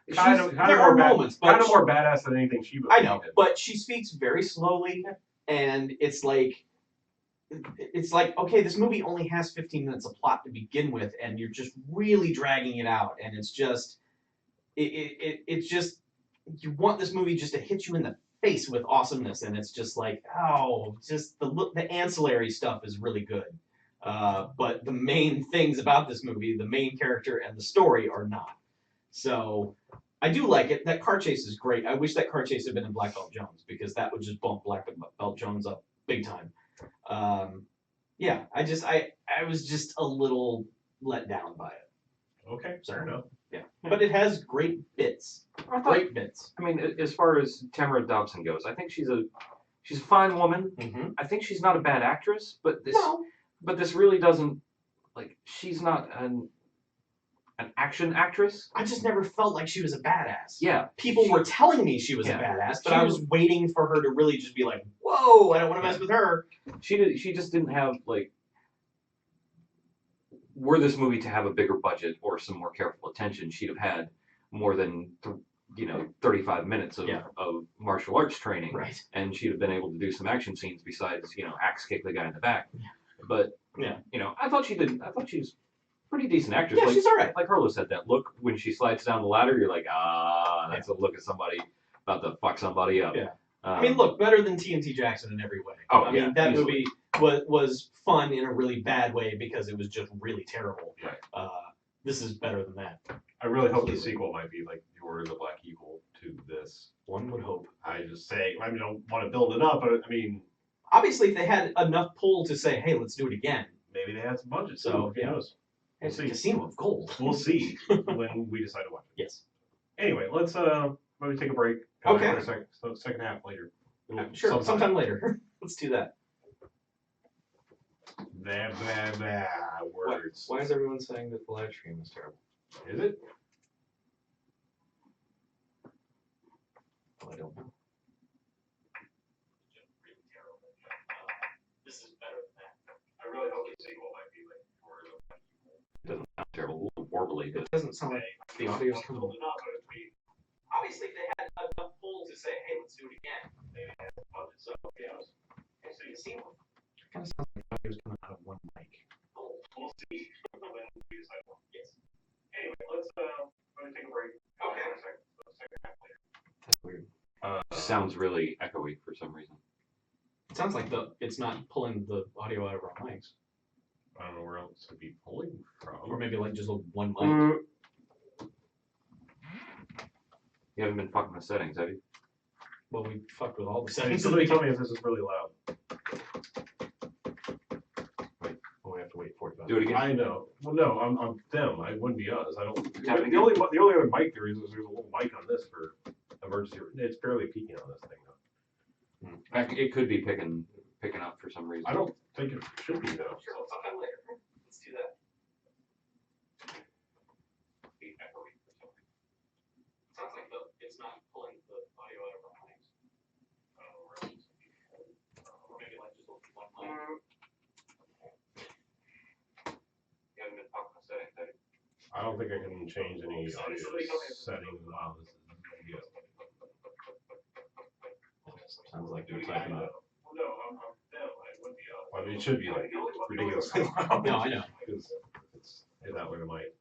There are moments, but kind of more badass than anything Sheba. I know, but she speaks very slowly, and it's like, okay, this movie only has 15 minutes of plot to begin with, and you're just really dragging it out, and it's just, it's just, you want this movie just to hit you in the face with awesomeness, and it's just like, just the ancillary stuff is really good, but the main things about this movie, the main character and the story, are not. So I do like it. That car chase is great. I wish that car chase had been in Black Belt Jones because that would just bump Black Belt Jones up big time. Yeah, I was just a little let down by it. Okay, fair enough. Yeah, but it has great bits. I thought, Great bits. I mean, as far as Tamara Dobson goes, I think she's a fine woman. Mm-hmm. I think she's not a bad actress, but No. this really doesn't, like, she's not an action actress. I just never felt like she was a badass. Yeah. People were telling me she was Yeah. a badass, but She I was waiting for her to really just be like, whoa, I don't want to mess with her. She just didn't have, like, were this movie to have a bigger budget or some more careful attention, she'd have had more than 35 minutes of martial arts training, Right. and she'd have been able to do some action scenes besides axe kick the guy in the back. But I thought she was pretty decent actress. Yeah, like, she's all right. Like Harlow said, that look when she slides down the ladder, you're like, that's a look at somebody about to fuck somebody up. Yeah. I mean, look, better than TNT Jackson in every way. Oh, I mean, that easily. movie was fun in a really bad way because it was just really terrible. Right. This is better than that. I really hope the sequel might be like The Order of the Black Eagle to this. One would hope. I don't want to build it up, but I mean, Obviously, if they had enough pull to say, hey, let's do it again. maybe they had some budget. So, who knows? We'll see. Casino of Gold. We'll see when we decide to watch it. Yes. Anyway, let's maybe take a break. Okay. For a second half later. Sure, sometime later. Let's do that. Blah, blah, blah, words. Why is everyone saying that the live stream is terrible? Is it? Well, I don't know. This is better than that. I really hope the sequel might be like Order of the Black Eagle. It doesn't sound terrible, a little warbly, but It doesn't sound like the audio's coming. Build it up, but I mean, Obviously, if they had enough pull to say, hey, let's do it again. maybe they had some budget. So, who knows? We'll see. Casino. It kind of sounds like the audio's coming out of one mic. We'll see when we decide to watch it. Yes. Anyway, let's maybe take a break. Okay. For a second half later. That's weird. sounds really echoey for some reason. It sounds like it's not pulling the audio out of our mics. I don't know where else to be pulling from. Or maybe like just one mic. You haven't been fucking the settings, have you? Well, we fucked with all the Hey, settings. somebody tell me if this is really loud. Oh, we have to wait 45 Do it again. I know. Well, no, I'm them. I wouldn't be us. I don't. Tap it The only other mic there is there's a little mic on this for emergency. It's barely peaking on this thing though. It could be picking up for some reason. I don't think it should be though. Sure, sometime later. Let's do that. Sounds like it's not pulling the audio out of our mics. Or maybe like just one mic. You haven't been fucking the settings, have you? I don't think I can change any audio settings. Wow, this is good. Sounds like you're typing it. I mean, it should be like ridiculously loud. No, I know. Because it's that way the mic.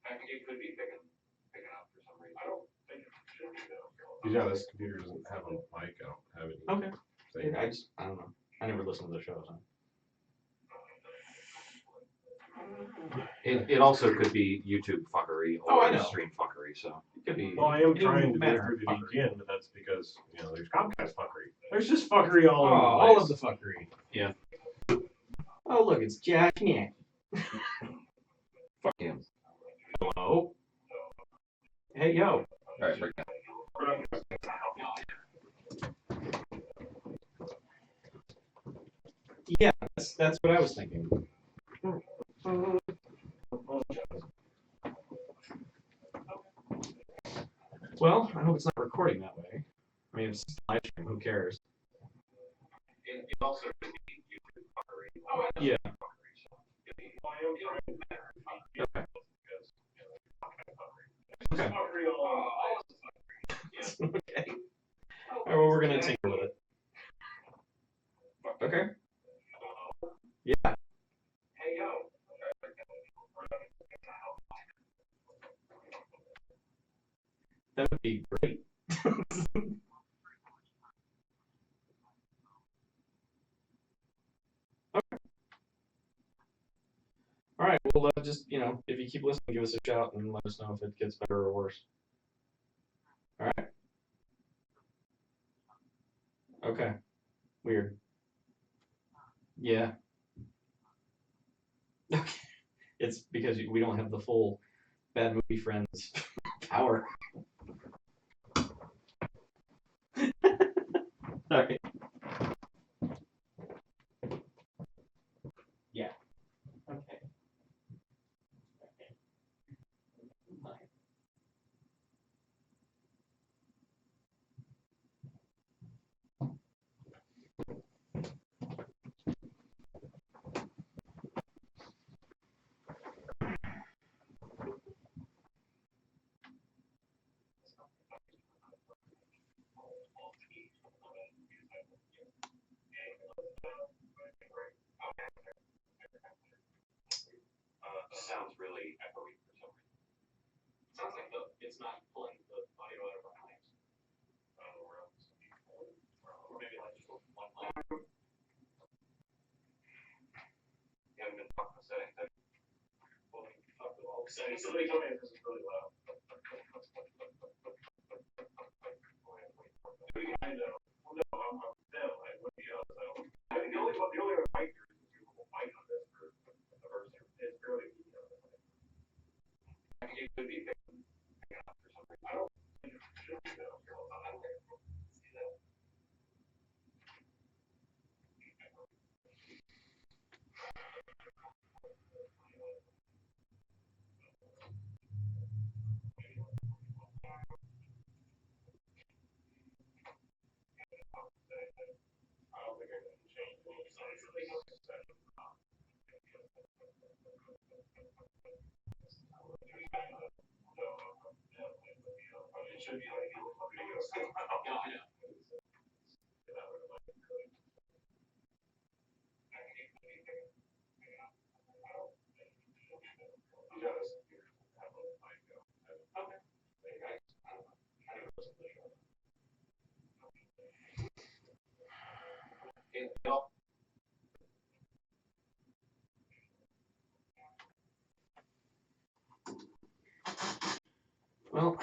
I think it could be picking up for some reason. I don't think it should be though. Yeah, this computer doesn't have a mic. I don't have any. Okay. thing. I don't know. I never listened to the show, so. It also could be YouTube fuckery Oh, I or know. stream fuckery, so. It could be. Well, I am it trying doesn't to go matter. through the VPN, but that's because there's Comcast fuckery. There's just fuckery all over the place. All of the fuckery. Yeah. Oh, look, it's Jack Nick. Fuck him. Hello. Hey, yo. Alright, break down. Yeah, that's what I was thinking. Well, I hope it's not recording that way. I mean, it's live stream. Who cares? It also could be YouTube fuckery. Yeah. Okay. Okay. Okay. All right, well, we're gonna tinker with it. Okay. Yeah. Hey, yo. That would be great. Okay. All right. Well, Well, just, if you keep listening, give us a shout and let us know if it gets better or worse. All right. Okay. Weird. Yeah. Okay. It's because we don't have the full Bad Movie Friends power. All right. Yeah. Okay. Sounds really echoey for some reason. Sounds like it's not pulling the audio out of our mics. Or maybe like just one mic. You haven't been talking the settings. Well, we fucked with all the settings. Somebody told me this is really loud. I know. Well, no, I'm down. I wouldn't be honest. I think the only other mic here is a mic on this for the first year. It's fairly easy. I think it could be fixed. For some reason. I don't think it should be though. I don't see that. I don't think I can change the size of the session. It should be like video. No, I know. Well,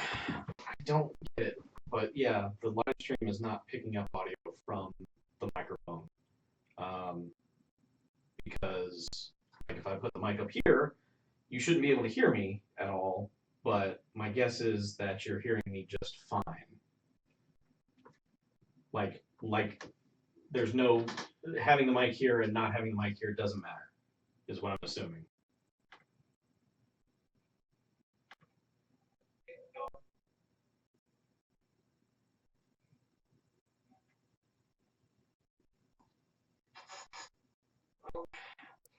I don't get it, but yeah, the live stream is not picking up audio from the microphone. Because like if I put the mic up here, you shouldn't be able to hear me at all, but my guess is that you're hearing me just fine. Like there's no having the mic here and not having the mic here doesn't matter, is what I'm assuming. Well,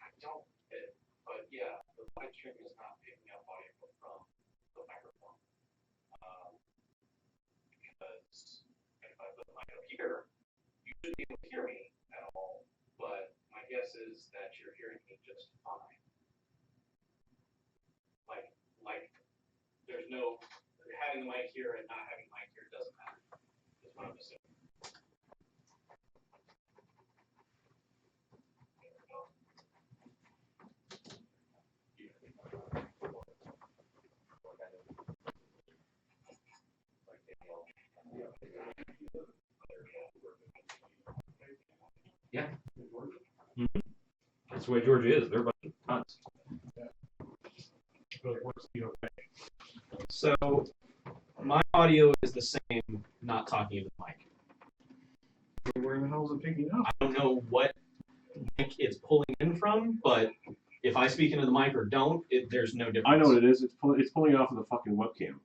I don't get it, but yeah, the live stream is not picking up audio from the microphone. Because if I put the mic up here, you shouldn't be able to hear me at all, but my guess is that you're hearing me just fine. Like there's no having the mic here and not having the mic here doesn't matter, is what I'm assuming. Yeah. Mm-hmm. That's the way Georgia is. They're a bunch of cunts. So my audio is the same, not talking into the mic. Where the hell is it picking up? I don't know what mic it's pulling in from, but if I speak into the mic or don't, there's no difference. I know what it is. It's pulling it off of the fucking webcam.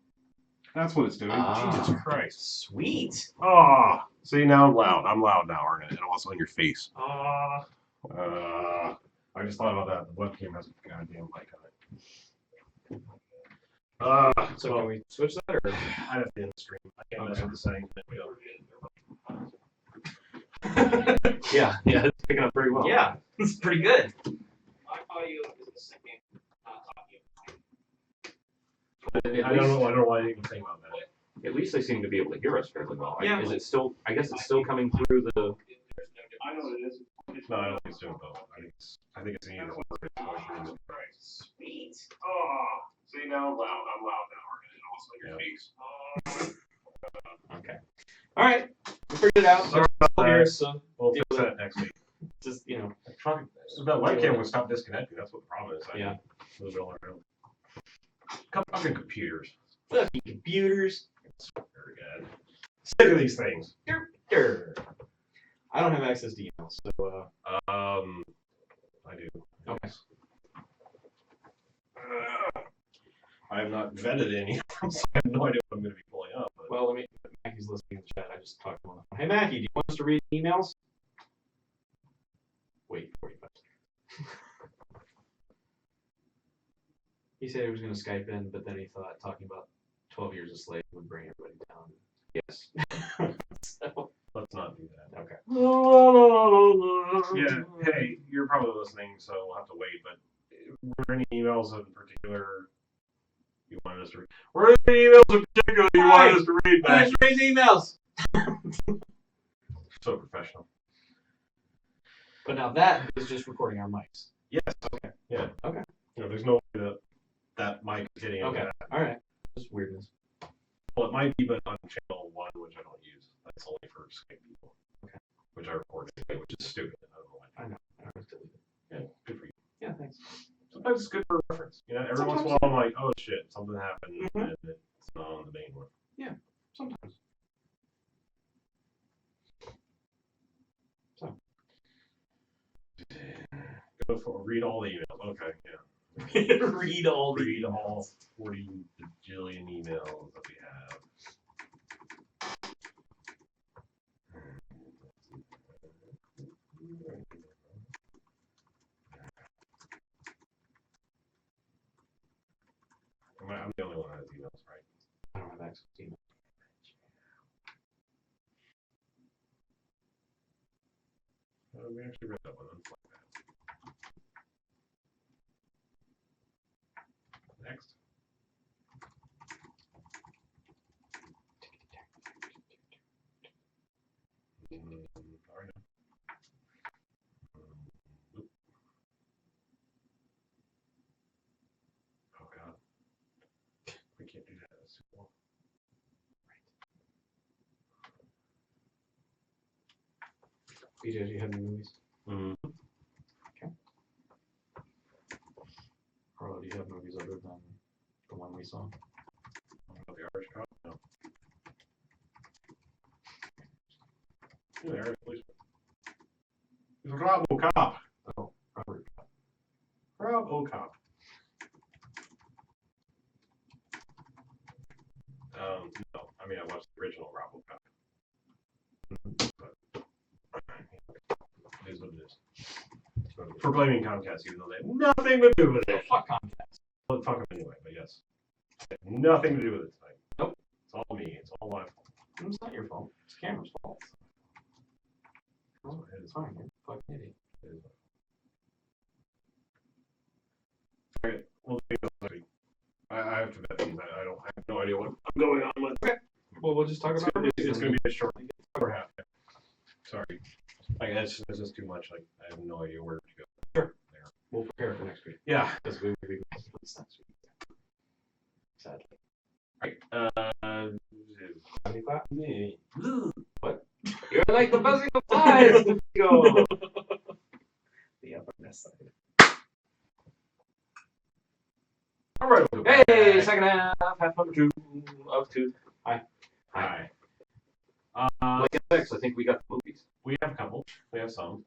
That's what it's doing. Ah. Jesus Christ. Sweet. Ah. See, now I'm loud. I'm loud now, aren't I? And I'm also in your face. Ah. I just thought about that. The webcam has a goddamn mic on it. So can we switch that, or? I have to end the stream. I can't mess with the settings. Yeah, it's picking up pretty well. Yeah, it's pretty good. My audio is the same, not talking. I don't know why you even think about that. At least they seem to be able to hear us fairly well. Yeah. Is it still? I guess it's still coming through the. I know what it is. No, I don't think it's doing both. I think it's either one. Sweet. Oh, see now I'm loud. I'm loud now. And also your cheeks. Okay. All right. We figured it out. Sorry They're about still that. here, so We'll deal fix with that next week. just That webcam would stop disconnecting. That's what the problem is. Yeah. Move it all around. Fucking computers. fucking computers. Very good. Sick of these things. Durr. I don't have access to email, so I do. okay. I have not vetted any, so I have no idea what I'm going to be pulling up. But... Well, let me. Mackey's listening in the chat. I just talked to him. Hey, Mackie, do you want us to read emails? Wait, 45. He said he was going to Skype in, but then he thought talking about 12 Years a Slave would bring everybody down. Yes. So, let's not do that. okay. Yeah, hey, you're probably listening, so we'll have to wait, but were there any emails in particular you wanted us to read? Were there any emails in particular you wanted us to read, Mac? Please raise emails. So professional. But now that is just recording our mics. Yes. Okay. Yeah. Okay. You know, there's no way that mic is getting into Okay. that. All right. Just weirdness. Well, it might be, but on channel 1, which I don't use. That's only for Skype people. Okay. Which I record anyway, which is stupid. I don't know why. I know. I don't have to leave it. Yeah, good for you. Yeah, thanks. Sometimes it's good for reference. You know, every once in a while I'm like, oh shit, something happened, and it's not on the main one. Yeah, sometimes. So. Go for read all the emails. Okay, yeah. Read all the Read emails. all 40 bajillion emails that we have. I'm the only one that has emails, right? I don't have access to email. We actually read that one. Unplug that. Next. Sorry, no. Oop. Oh god. We can't do that. That's too long. BJ, do you have any movies? Mm-hmm. Carlo, do you have movies other than the one we saw? About the Irish cop? No. Yeah, the Irish policeman. He's a Rob O'Cop. Oh, Robert. Rob O'Cop. No. I mean, I watched the original Rob O'Cop. But it is what it is. For blaming Comcast, even though they have nothing to do with it. Fuck Comcast. Well, fuck them anyway, but yes. It had nothing to do with it tonight. Nope. It's all me. It's all my fault. It's not your fault. It's the camera's fault. Oh, It's fine. You're a fucking idiot. It is. Okay, we'll do this next week. I have to bet these. I have no idea what I'm going on with. Okay. Well, we'll just talk about it. It's going to be a short half. Sorry. That's just too much. Like, I have no idea where to go. Sure. We'll prepare for next week. Yeah. Because we will be next week. Sadly. Right. What? You're like the buzzing of flies. Go. The upper nest side. All right. Hey, second half number 2 of 2. Hi. Hi. Like FX, I think we got the movies. We have a couple. We have some.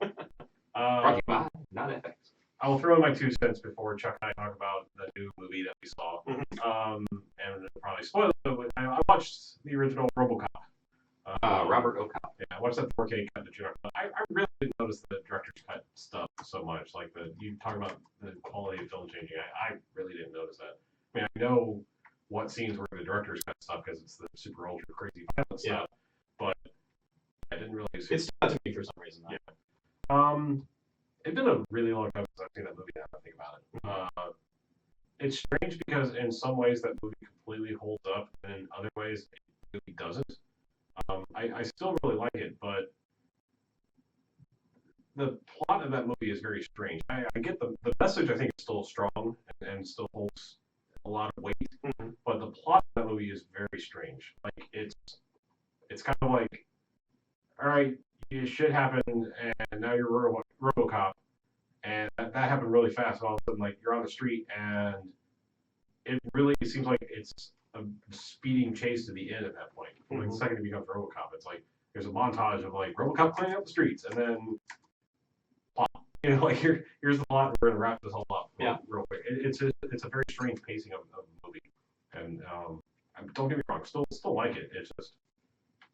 Brought to you by, not FX. I will throw in my 2 cents before Chuck and I talk about the new movie that we saw. And probably spoil it, but I watched the original RoboCop. Robert O'Connor. Yeah, I watched that 4K cut that you talked about. I really didn't notice the director's cut stuff so much. Like you talk about the quality of film changing. I really didn't notice that. I mean, I know what scenes were the director's cut stuff because it's the super ultra crazy violent stuff, but I didn't really see. It stuck to me for some reason. Though. Yeah. It's been a really long time since I've seen that movie. Now I think about it. It's strange because in some ways that movie completely holds up, and in other ways it really doesn't. I still really like it, but the plot of that movie is very strange. I get the message. I think is still strong and still holds a lot of weight. Mm-hmm. But the plot of that movie is very strange. Like it's kind of like, all right, shit happened, and now you're RoboCop, and that happened really fast. And all of a sudden, like you're on the street, and it really seems like it's a speeding chase to the end at that point. Like the second he becomes RoboCop, it's like there's a montage of like RoboCop cleaning up the streets, and then plot. You know, like here's the plot. And we're gonna wrap this all up real quick. It's a very strange pacing of the movie, and don't get me wrong, still like it. It's just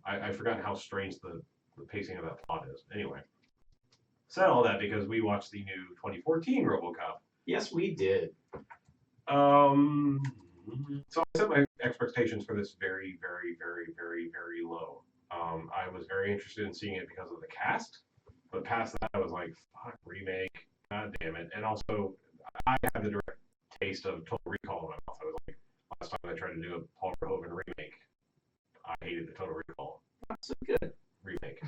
I've forgotten how strange the pacing of that plot is. Anyway, said all that because we watched the new 2014 RoboCop. Yes, we did. So I set my expectations for this very, very, very, very, very low. I was very interested in seeing it because of the cast, but past that, I was like, fuck, remake, god damn it. And also, I had the direct taste of Total Recall in my mouth. I was like, last time I tried to do a Paul Verhoeven remake, I hated the Total Recall That's good. remake.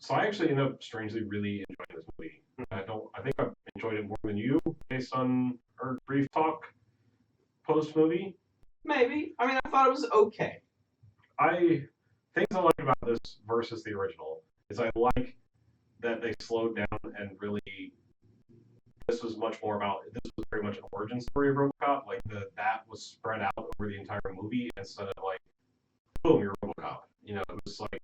So I actually ended up strangely really enjoying this movie. I think I've enjoyed it more than you, based on our brief talk post movie. Maybe. I mean, I thought it was okay. Things I like about this versus the original is I like that they slowed down and really. This was very much an origin story of RoboCop. Like that was spread out over the entire movie instead of like, boom, you're RoboCop. You know, it was like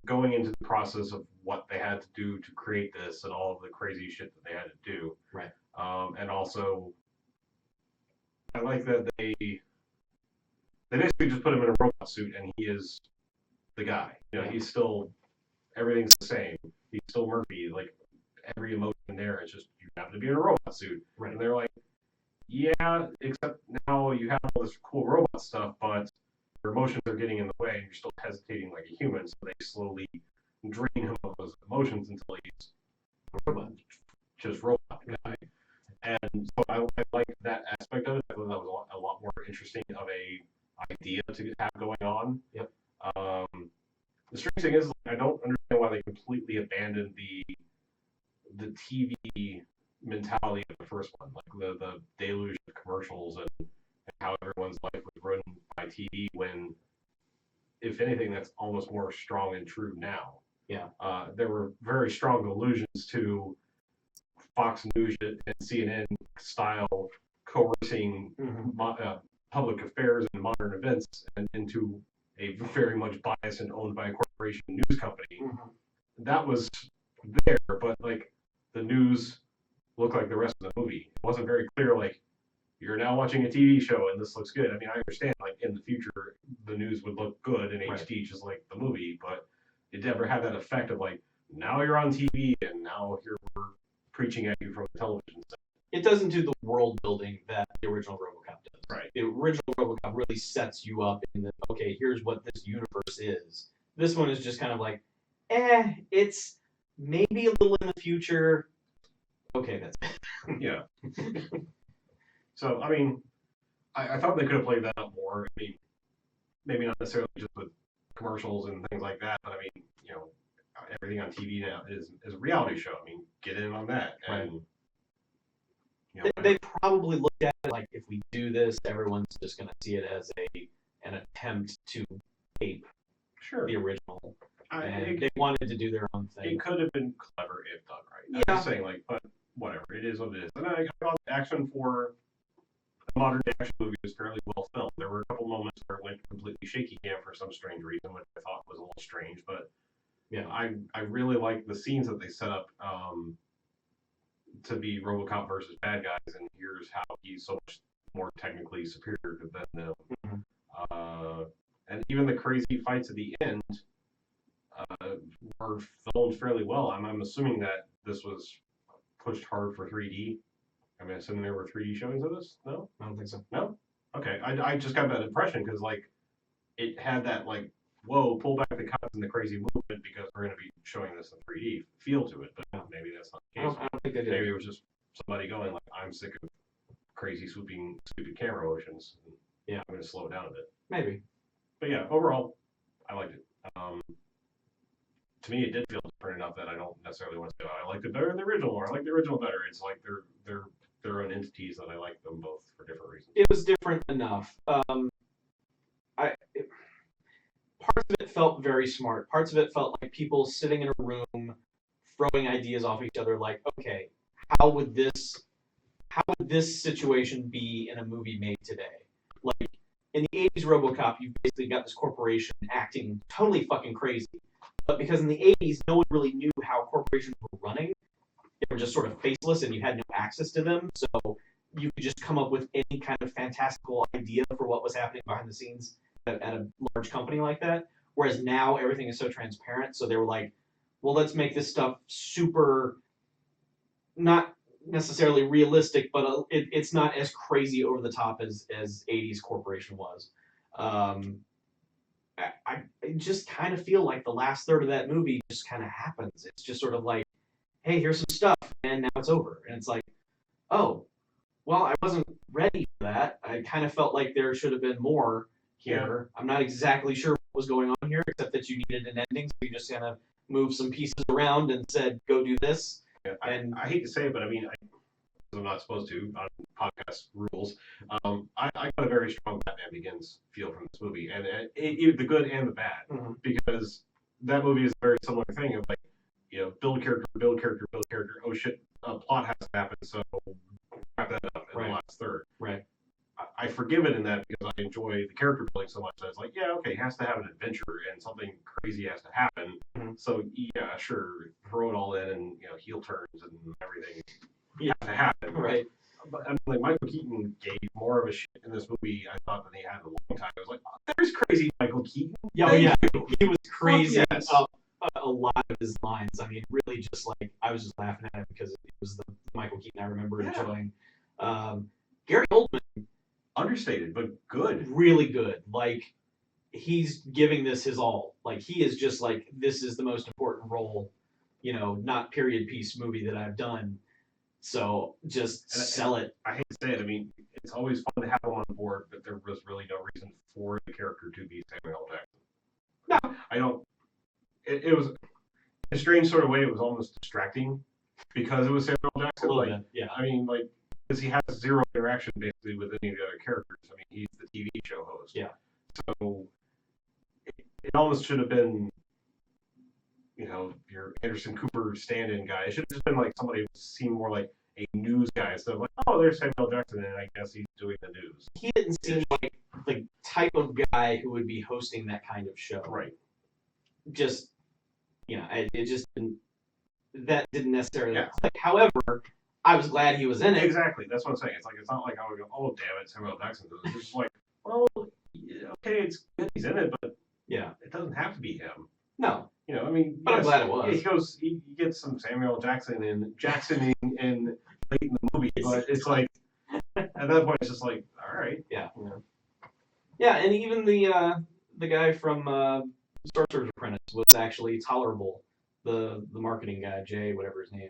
going into the process of what they had to do to create this and all of the crazy shit that they had to do. Right. And also, I like that they basically just put him in a robot suit and he is the guy. You know, he's still, everything's the same. He's still Murphy. Like every emotion there is just, you happen to be in a robot suit. Right. And they're like, yeah, except now you have all this cool robot stuff, but your emotions are getting in the way and you're still hesitating like a human. So they slowly drain him of those emotions until he's just robot guy. And so I like that aspect of it. I thought that was a lot more interesting of a idea to have going on. Yep. The strange thing is, I don't understand why they completely abandoned the TV mentality of the first one, like the deluge of commercials and how everyone's life was run by TV. When, if anything, that's almost more strong and true now. Yeah. There were very strong allusions to Fox News and CNN style coercing public affairs and modern events and into a very much biased and owned by a corporation news company. That was there, but like the news looked like the rest of the movie. It wasn't very clear, like, you're now watching a TV show and this looks good. I mean, I understand, like, in the future, the news would look good in HD, just like the movie, but it never had that effect of, like, now you're on TV and now here we're preaching at you from the television set. It doesn't do the world building that the original RoboCop does. Right. The original RoboCop really sets you up in the, okay, here's what this universe is. This one is just kind of like, it's maybe a little in the future. Okay, that's it. Yeah. So, I mean, I thought they could have played that up more. I mean, maybe not necessarily just with commercials and things like that, but I mean, you know, everything on TV now is a reality show. I mean, get in on that. And, you know, they probably looked at it like, if we do this, everyone's just going to see it as an attempt to ape the original. And they wanted to do their own thing. It could have been clever if done right. I'm just saying, like, but whatever. It is what it is. And I thought the action for a modern action movie was fairly well filmed. There were a couple moments where it went completely shaky cam for some strange reason, which I thought was a little strange. But yeah, I really like the scenes that they set up to be RoboCop versus bad guys, and here's how he's so much more technically superior than them. And even the crazy fights at the end were filmed fairly well. I'm assuming that this was pushed hard for 3D. I mean, assuming there were 3D showings of this? No? I don't think so. No? Okay. I just got that impression because, like, it had that, like, whoa, pull back the cuts and the crazy movement because we're going to be showing this in 3D feel to it. But maybe that's not the case. I don't think they did. Maybe it was just somebody going, like, I'm sick of crazy, swooping, stupid camera motions. Yeah. I'm going to slow it down a bit. Maybe. But yeah, overall, I liked it. to me, it did feel different enough that I don't necessarily want to say, oh, I liked it better than the original, or I like the original better. It's like they're their own entities, and I like them both for different reasons. It was different enough. Parts of it felt very smart. Parts of it felt like people sitting in a room throwing ideas off each other. Like, okay, how would this situation be in a movie made today? Like in the 80s RoboCop, you basically got this corporation acting totally fucking crazy. But because in the 80s, no one really knew how corporations were running. They were just sort of faceless and you had no access to them. So you could just come up with any kind of fantastical idea for what was happening behind the scenes at a large company like that. Whereas now everything is so transparent. So they were like, well, let's make this stuff super, not necessarily realistic, but it's not as crazy over the top as 80s Corporation was. I just kind of feel like the last third of that movie just kind of happens. It's just sort of like, hey, here's some stuff, and now it's over. And it's like, oh, well, I wasn't ready for that. I kind of felt like there should have been more here. I'm not exactly sure what was going on here, except that you needed an ending, so you just kind of moved some pieces around and said, go do this. Yeah, And I hate to say it, but I mean, I'm not supposed to on podcast rules. I got a very strong Batman Begins feel from this movie, and the good and the bad, because that movie is a very similar thing of like, you know, build character, build character, build character. Oh shit, a plot has to happen, so wrap that up in the last third. Right. I forgive it in that because I enjoy the character building so much that it's like, yeah, okay, it has to have an adventure and something crazy has to happen. So yeah, sure, throw it all in and, you know, heel turns and everything has to happen. Right. But I mean, like Michael Keaton gave more of a shit in this movie, I thought, than he had in a long time. I was like, oh, there's crazy Michael Keaton. Yeah, he was crazy yes. up a lot of his lines. I mean, really, just like I was just laughing at it because it was the Michael Keaton I remember enjoying. Gary Oldman, understated but good, really good. Like he's giving this his all. Like he is just like, this is the most important role, you know, not period piece movie that I've done. So just sell it. I hate to say it. I mean, it's always fun to have him on board, but there was really no reason for the character to be Samuel L. Jackson. No, I don't. It was in a strange sort of way. It was almost distracting because it was Samuel L. Jackson. a little Like, bit. Yeah. I mean, like, because he has zero interaction basically with any of the other characters. I mean, he's the TV show host. Yeah. So it almost should have been, you know, your Anderson Cooper stand-in guy. It should have just been like somebody who seemed more like a news guy instead of like, oh, there's Samuel L. Jackson, and I guess he's doing the news. He didn't seem like the type of guy who would be hosting that kind of show. Right. Just, you know, it just didn't. That didn't necessarily click. However, I was glad he was in it. Exactly. That's what I'm saying. It's like, it's not like I would go, oh, damn it, Samuel L. Jackson. It's just like, well, yeah, okay, it's good he's in it, but Yeah. it doesn't have to be him. No. You know, I mean, But I'm glad it was. Yeah, he gets some Samuel Jackson in late in the movie, but it's like, at that point, it's just like, all right. Yeah. You know. Yeah, and even the guy from Sorcerer's Apprentice was actually tolerable. The marketing guy, Jay, whatever his name.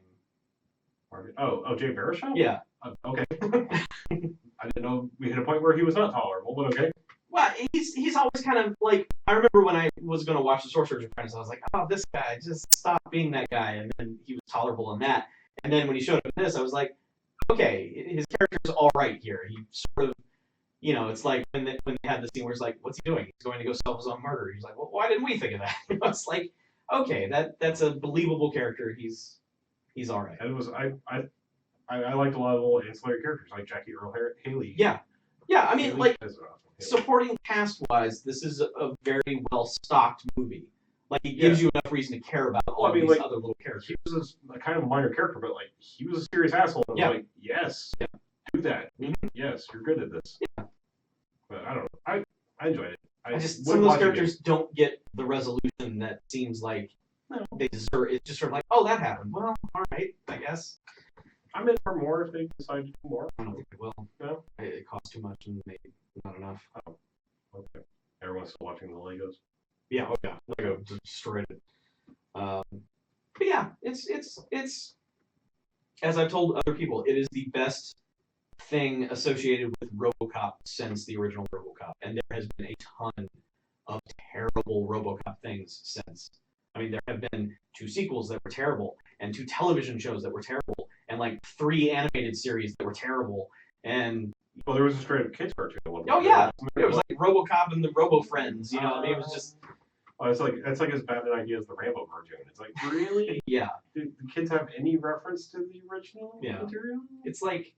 Oh, Jay Baruchel? Yeah. Okay. I didn't know we hit a point where he was not tolerable, but okay. Well, he's always kind of like, I remember when I was going to watch The Sorcerer's Apprentice, I was like, oh, this guy, just stop being that guy. And then he was tolerable in that. And then when he showed up in this, I was like, okay, his character's all right here. He sort of, you know, it's like when they had the scene where it's like, what's he doing? He's going to go solve his own murder. He's like, well, why didn't we think of that? It's like, okay, that's a believable character. He's all right. And it was, I liked a lot of the little ancillary characters, like Jackie Earle Haley. Yeah. Yeah, I mean, Haley like, is awesome. supporting cast-wise, this is a very well-stocked movie. Like, it gives you enough reason to care about all these like, other little characters. He was a kind of minor character, but like he was a serious asshole. And I was like, yes, do that. Yes, you're good at this. Yeah. But I don't know. I enjoyed it. I just, some of those characters don't get the resolution that seems like they deserve. It's just sort of like, oh, that happened. Well, all right, I guess. I'm in for more if they decide to do more. I don't think they will. No? It costs too much and maybe not enough. Oh, okay. Everyone's still watching the Legos. Yeah, oh yeah, Lego destroyed it. But yeah, it's as I've told other people, it is the best thing associated with RoboCop since the original RoboCop, and there has been a ton of terrible RoboCop things since. I mean, there have been 2 sequels that were terrible, and 2 television shows that were terrible, and like 3 animated series that were terrible, and Well, there was a straight up kids cartoon. oh yeah, it was like RoboCop and the Robo Friends. You know, I mean, it was just Oh, it's like as bad an idea as the Rambo cartoon. It's like, really? yeah. Do the kids have any reference to the original Yeah. material? It's like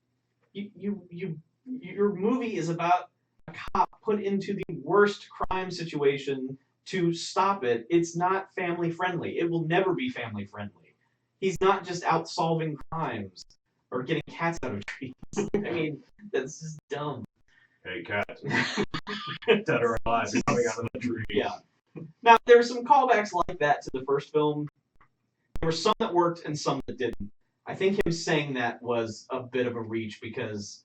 your movie is about a cop put into the worst crime situation to stop it. It's not family friendly. It will never be family friendly. He's not just out solving crimes or getting cats out of trees. I mean, that's just dumb. Hey, cats. Dead or alive, you're coming out of the tree. Yeah. Now, there were some callbacks like that to the first film. There were some that worked and some that didn't. I think him saying that was a bit of a reach because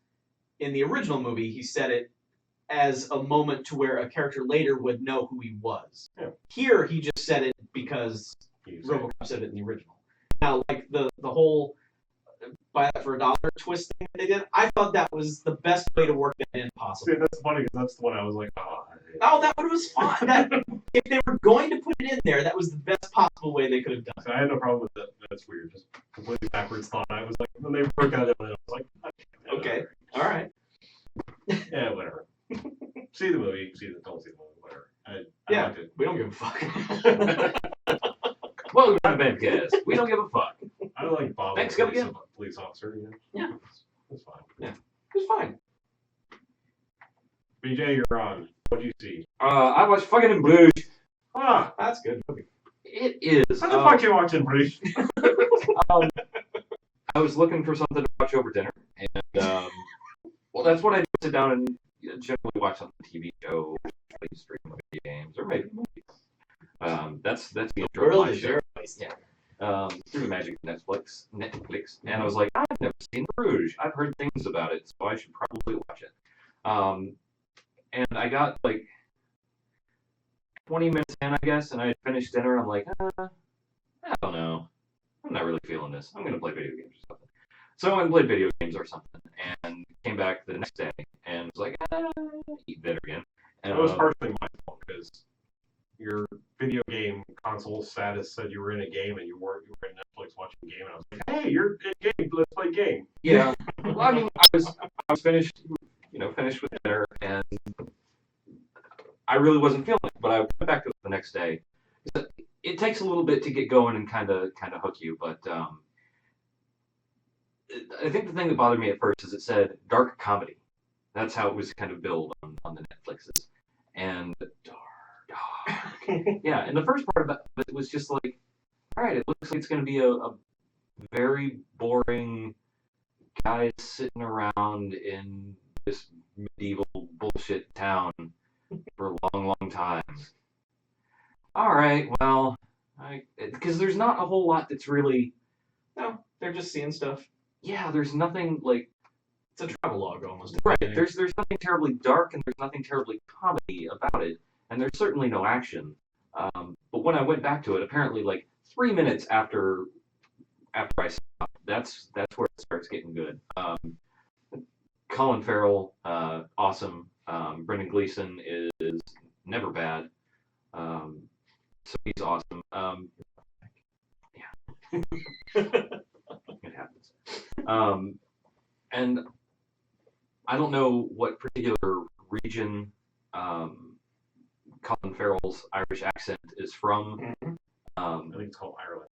in the original movie, he said it as a moment to where a character later would know who he was. Yeah. Here, he just said it because RoboCop said it in the original. Now, like the whole buy that for $1 twist thing that they did, I thought that was the best way to work that in possible. See, that's funny because that's the one I was like, oh. Oh, that one was fun. If they were going to put it in there, that was the best possible way they could have done it. So I had no problem with that. That's weird. Just completely backwards thought. I was like, when they worked out it, I was like, Okay, all right. Yeah, whatever. See the movie. Don't see the movie. Whatever. I liked it. We don't give a fuck. Welcome to the BMFcast. We don't give a fuck. I like Bob, Thanks, the come again. police officer. You know? Yeah. That's fine. It was fine. BJ, you're on. What'd you see? I watched fucking in Bruges. Ah, That's good. Okay. It is. what the fuck you watching, Bruce? I was looking for something to watch over dinner, and well, that's what I do. Sit down and generally watch on the TV show, stream video games, or maybe movies. That's the intro of World my is show. your place. Yeah. Through the magic of Netflix, and I was like, I've never seen Bruges. I've heard things about it, so I should probably watch it. And I got like 20 minutes in, I guess, and I had finished dinner. I'm like, I don't know. I'm not really feeling this. I'm going to play video games or something. So I went and played video games or something, and came back the next day and was like, eat dinner again. And That was partially my fault because your video game console status said you were in a game and you were in Netflix watching a game, and I was like, hey, you're in a game. Let's play game. yeah. Well, I mean, I was finished with dinner, and I really wasn't feeling it, but I went back to it the next day. It takes a little bit to get going and kind of hook you, but I think the thing that bothered me at first is it said dark comedy. That's how it was kind of billed on the Netflixes. And dark. Yeah, and the first part of it was just like, all right, it looks like it's going to be a very boring guy sitting around in this medieval bullshit town for a long, long time. All right, well, because there's not a whole lot that's really. No, they're just seeing stuff. Yeah, there's nothing like. It's a travelogue almost. Right. There's nothing terribly dark and there's nothing terribly comedy about it, and there's certainly no action. But when I went back to it, apparently like 3 minutes after I stopped, that's where it starts getting good. Colin Farrell, awesome. Brendan Gleeson is never bad. So he's awesome. Yeah. It happens. And I don't know what particular region Colin Farrell's Irish accent is from. I think it's called Ireland.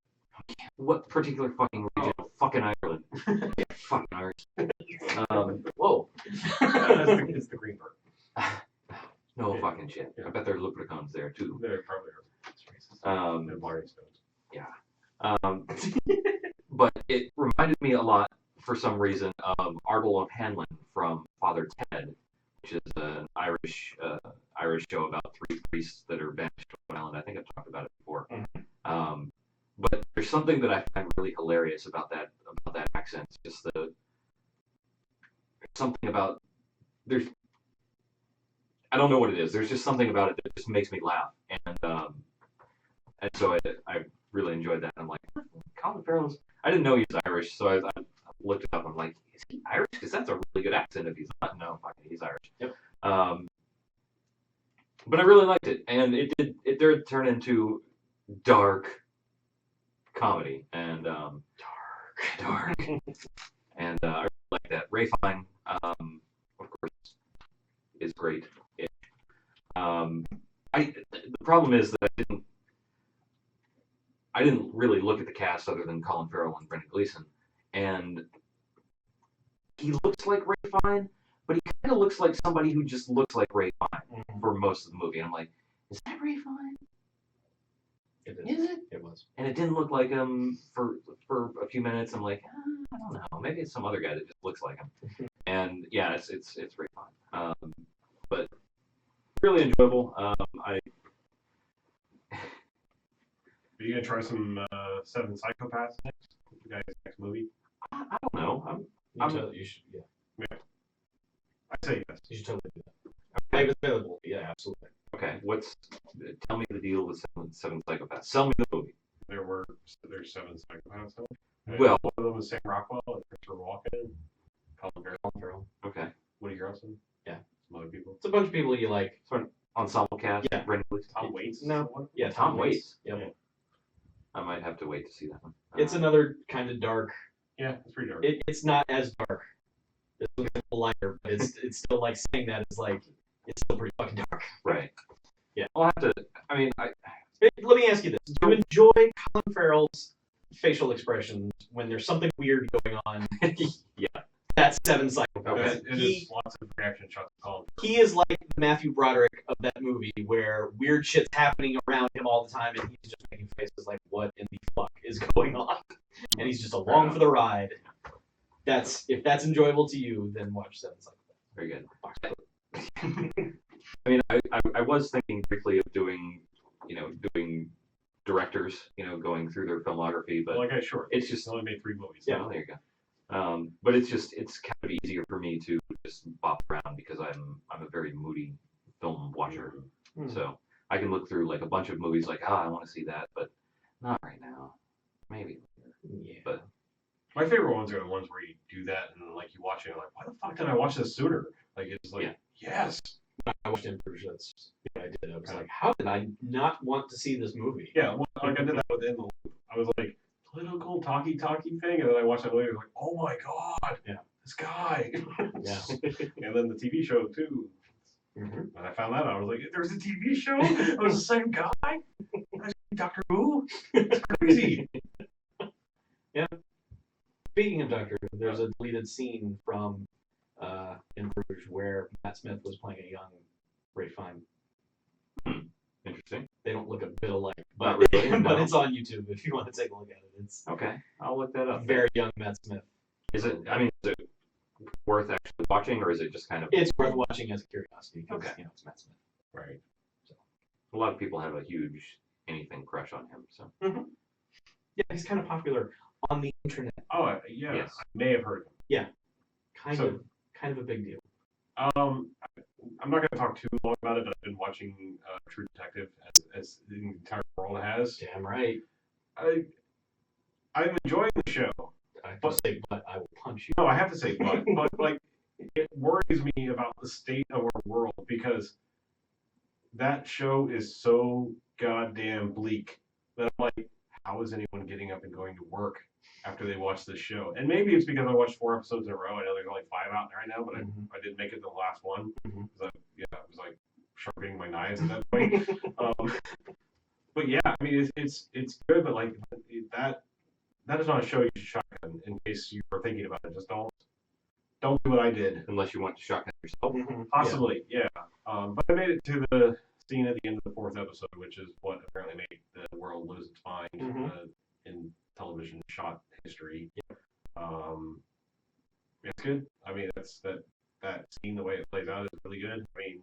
What particular fucking region? Oh. Fucking Ireland. Yeah, fucking Irish. Whoa. It's the green part. No fucking shit. I bet there are leprechauns there too. There probably are. They're Barney Stones. Yeah. But it reminded me a lot, for some reason, of Ardle O'Hanlon from Father Ted, which is an Irish show about 3 priests that are banished to an island. I think I've talked about it before. Mm-hmm. But there's something that I find really hilarious about that accent. It's just there's something about I don't know what it is. There's just something about it that just makes me laugh, and so I really enjoyed that. I'm like, Colin Farrell's. I didn't know he was Irish, so I looked it up. I'm like, is he Irish? Because that's a really good accent. If he's not, no, fucking, he's Irish. Yep. But I really liked it, and it did turn into dark comedy and dark. And I really like that. Ray Fine, of course, is great. The problem is that I didn't really look at the cast other than Colin Farrell and Brendan Gleeson, and he looks like Ray Fine, but he kind of looks like somebody who just looks like Ray Fine for most of the movie. And I'm like, is that Ray Fine? It is. Is it? It was. And it didn't look like him for a few minutes. I'm like, I don't know. Maybe it's some other guy that just looks like him. And yeah, it's Ray Fine. But really enjoyable. Are you gonna try some Seven Psychopaths next? You guys' next movie? I don't know. You should, yeah. I say yes. You should totally do that. If it's available, yeah, absolutely. Okay, tell me the deal with Seven Psychopaths. Sell me the movie. There's 7 psychopaths. Well, one of them was Sam Rockwell, and Christopher Walken, Colin Farrell, okay. Woody Harrelson. Yeah. Some other people. It's a bunch of people you like. Sort of ensemble cast. Yeah. Brendan Gleeson. Tom Waits. No. One? Yeah, Tom Waits. Yep. Yeah. I might have to wait to see that one. It's another kind of dark. Yeah, it's pretty dark. It's not as dark. It's a little lighter, but it's still like saying that is like it's still pretty fucking dark. Right. Yeah. I'll have to. I mean, Let me ask you this: do you enjoy Colin Farrell's facial expressions when there's something weird going on? Yeah. That's Seven Psychopaths. Okay. It is lots of reaction shots of Colin Farrell. He is like the Matthew Broderick of that movie, where weird shit's happening around him all the time, and he's just making faces like, "What in the fuck is going on?" And he's just along for the ride. If that's enjoyable to you, then watch Seven Psychopaths. Very good. I mean, I was thinking briefly of doing directors, going through their filmography, but Like I short. it's just He only made 3 movies. yeah. There you go. But it's kind of easier for me to just bop around because I'm a very moody film watcher, so I can look through like a bunch of movies like I want to see that, but not right now. Maybe later. Yeah. But My favorite ones are the ones where you do that and like you watch it and you're like, why the fuck did I watch this sooner? Like it's like, yes. I watched In Bruges. That's what I did. I was like, how did I not want to see this movie? Yeah, well, like I did that with In the Loop. I was like, political talky thing, and then I watched that movie and I was like, oh my god, Yeah. this guy. Yeah. And then the TV show too. Mm-hmm. When I found that out, I was like, there's a TV show? It was the same guy? Doctor Who? It's crazy. Yeah. Speaking of Doctor Who, there's a deleted scene from In Bruges where Matt Smith was playing a young Ray Fine. interesting. They don't look a bit alike, Not but, really, but no. it's on YouTube if you want to take a look at it. It's Okay, I'll look that up. very young Matt Smith. Is it? I mean, is it worth actually watching, or is it just kind of? It's worth watching as a curiosity because Okay. it's Matt Smith. Right. A lot of people have a huge anything crush on him. So Yeah, he's kind of popular on the internet. Oh, yeah. Yes. I may have heard him. Kind of a big deal. I'm not going to talk too long about it, but I've been watching True Detective as the entire world has. Damn right. I'm enjoying the show. I have to say, but I will punch you. No, I have to say, but like, it worries me about the state of our world because that show is so goddamn bleak that I'm like, how is anyone getting up and going to work after they watch this show? And maybe it's because I watched 4 episodes in a row. I know there's only 5 out right now, but I didn't make it the last one. Mhm. I was like sharpening my knives at that point. But yeah, I mean, it's good, but like that is not a show you should shotgun. In case you were thinking about it, just don't do what I did. unless you want to shotgun yourself. Possibly, yeah. But I made it to the scene at the end of the 4th episode, which is what apparently made the world lose its mind in television shot history. It's good. I mean, that scene, the way it plays out, is really good. I mean,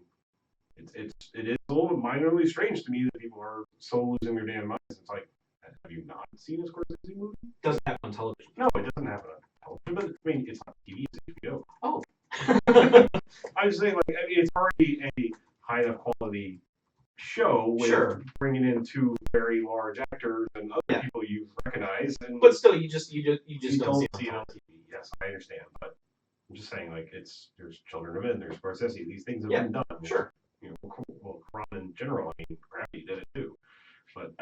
it is a little minorly strange to me that people are so losing their damn minds. It's like, have you not seen a Scorsese movie? Doesn't happen on television. No, it doesn't happen on television. But I mean, it's on TV, it's HBO. Oh. I'm just saying, like, I mean, it's already a high enough quality show with bringing in 2 very large actors and other people you recognize, and But still, you just don't see see it on TV. Yes, I understand, but I'm just saying, like, there's Children of Men, there's Scorsese. These things have been done. Sure. You know, well, Quran in general. I mean, Gravity did it too. But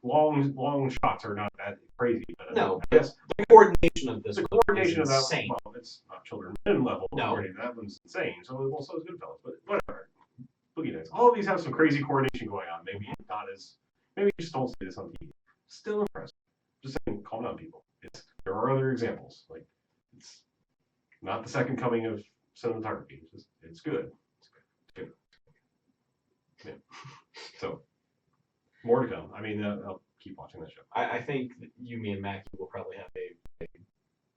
long long shots are not that crazy. But No, I guess the coordination of this the movie coordination of is that, insane. well, it's not Children of Men level. No. Coordination. That one's insane. So is Goodfellas, but whatever. Boogie Nights. All of these have some crazy coordination going on. Maybe not as. Maybe you just don't see this on TV. Still impressive. Just saying, calm down, people. There are other examples. Like, it's not the second coming of cinematography. It's good. It's good. Yeah. So, more to come. I mean, I'll keep watching that show. I think you, me, and Mackie will probably have a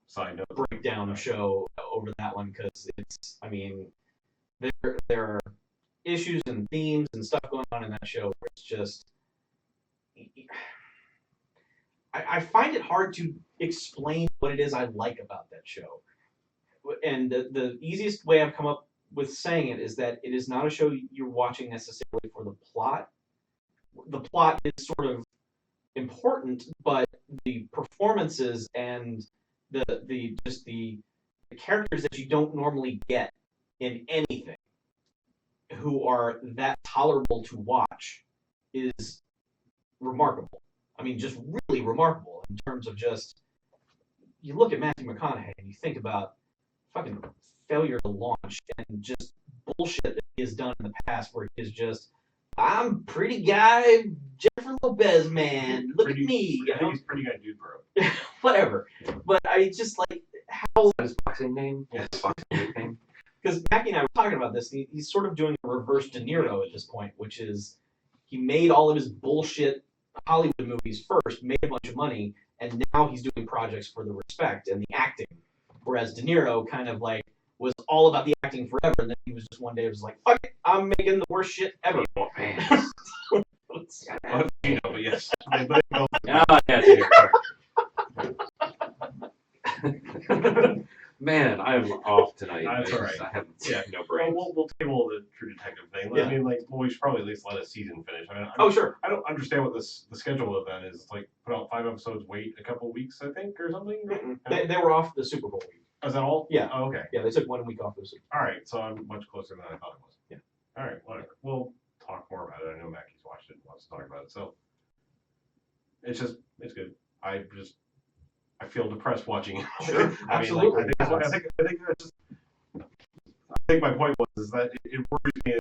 Side note. breakdown show over that one because it's. I mean, there are issues and themes and stuff going on in that show where it's just. I find it hard to explain what it is I like about that show. And the easiest way I've come up with saying it is that it is not a show you're watching necessarily for the plot. The plot is sort of important, but the performances and the characters that you don't normally get in anything who are that tolerable to watch is remarkable. I mean, just really remarkable in terms of just, you look at Matthew McConaughey and you think about fucking failure to launch and just bullshit that he has done in the past where he is just, I'm pretty guy, Jennifer Lopez, man. Look at me. I think he's pretty good dude, bro. Whatever. But I just like how. His boxing name? Yes. His boxing name? Because Mackie and I were talking about this. He's sort of doing a reverse De Niro at this point, which is he made all of his bullshit Hollywood movies first, made a bunch of money, and now he's doing projects for the respect and the acting. Whereas De Niro kind of like was all about the acting forever, and then he was just one day was like, fuck it, I'm making the worst shit ever. Oh, man. Well, you know, but yes. But Oh, yeah, here. Man, I'm off tonight. That's all right. I have Yeah. no brains. we'll table the True Detective thing. Yeah. I mean, like, well, we should probably at least let a season finish. I mean, Oh, sure. I don't understand what the schedule of that is. It's like put out 5 episodes, wait a couple weeks, I think, or something. They were off the Super Bowl week. Is that all? Yeah. Oh, okay. Yeah, they took 1 week off the Super All right. So I'm much closer than I thought it was. Yeah. All right. Whatever. We'll talk more about it. I know Mackie's watched it and wants to talk about it. So it's good. I feel depressed watching it. Sure, I absolutely. Mean, like, I think that's just. I think my point was that it worries me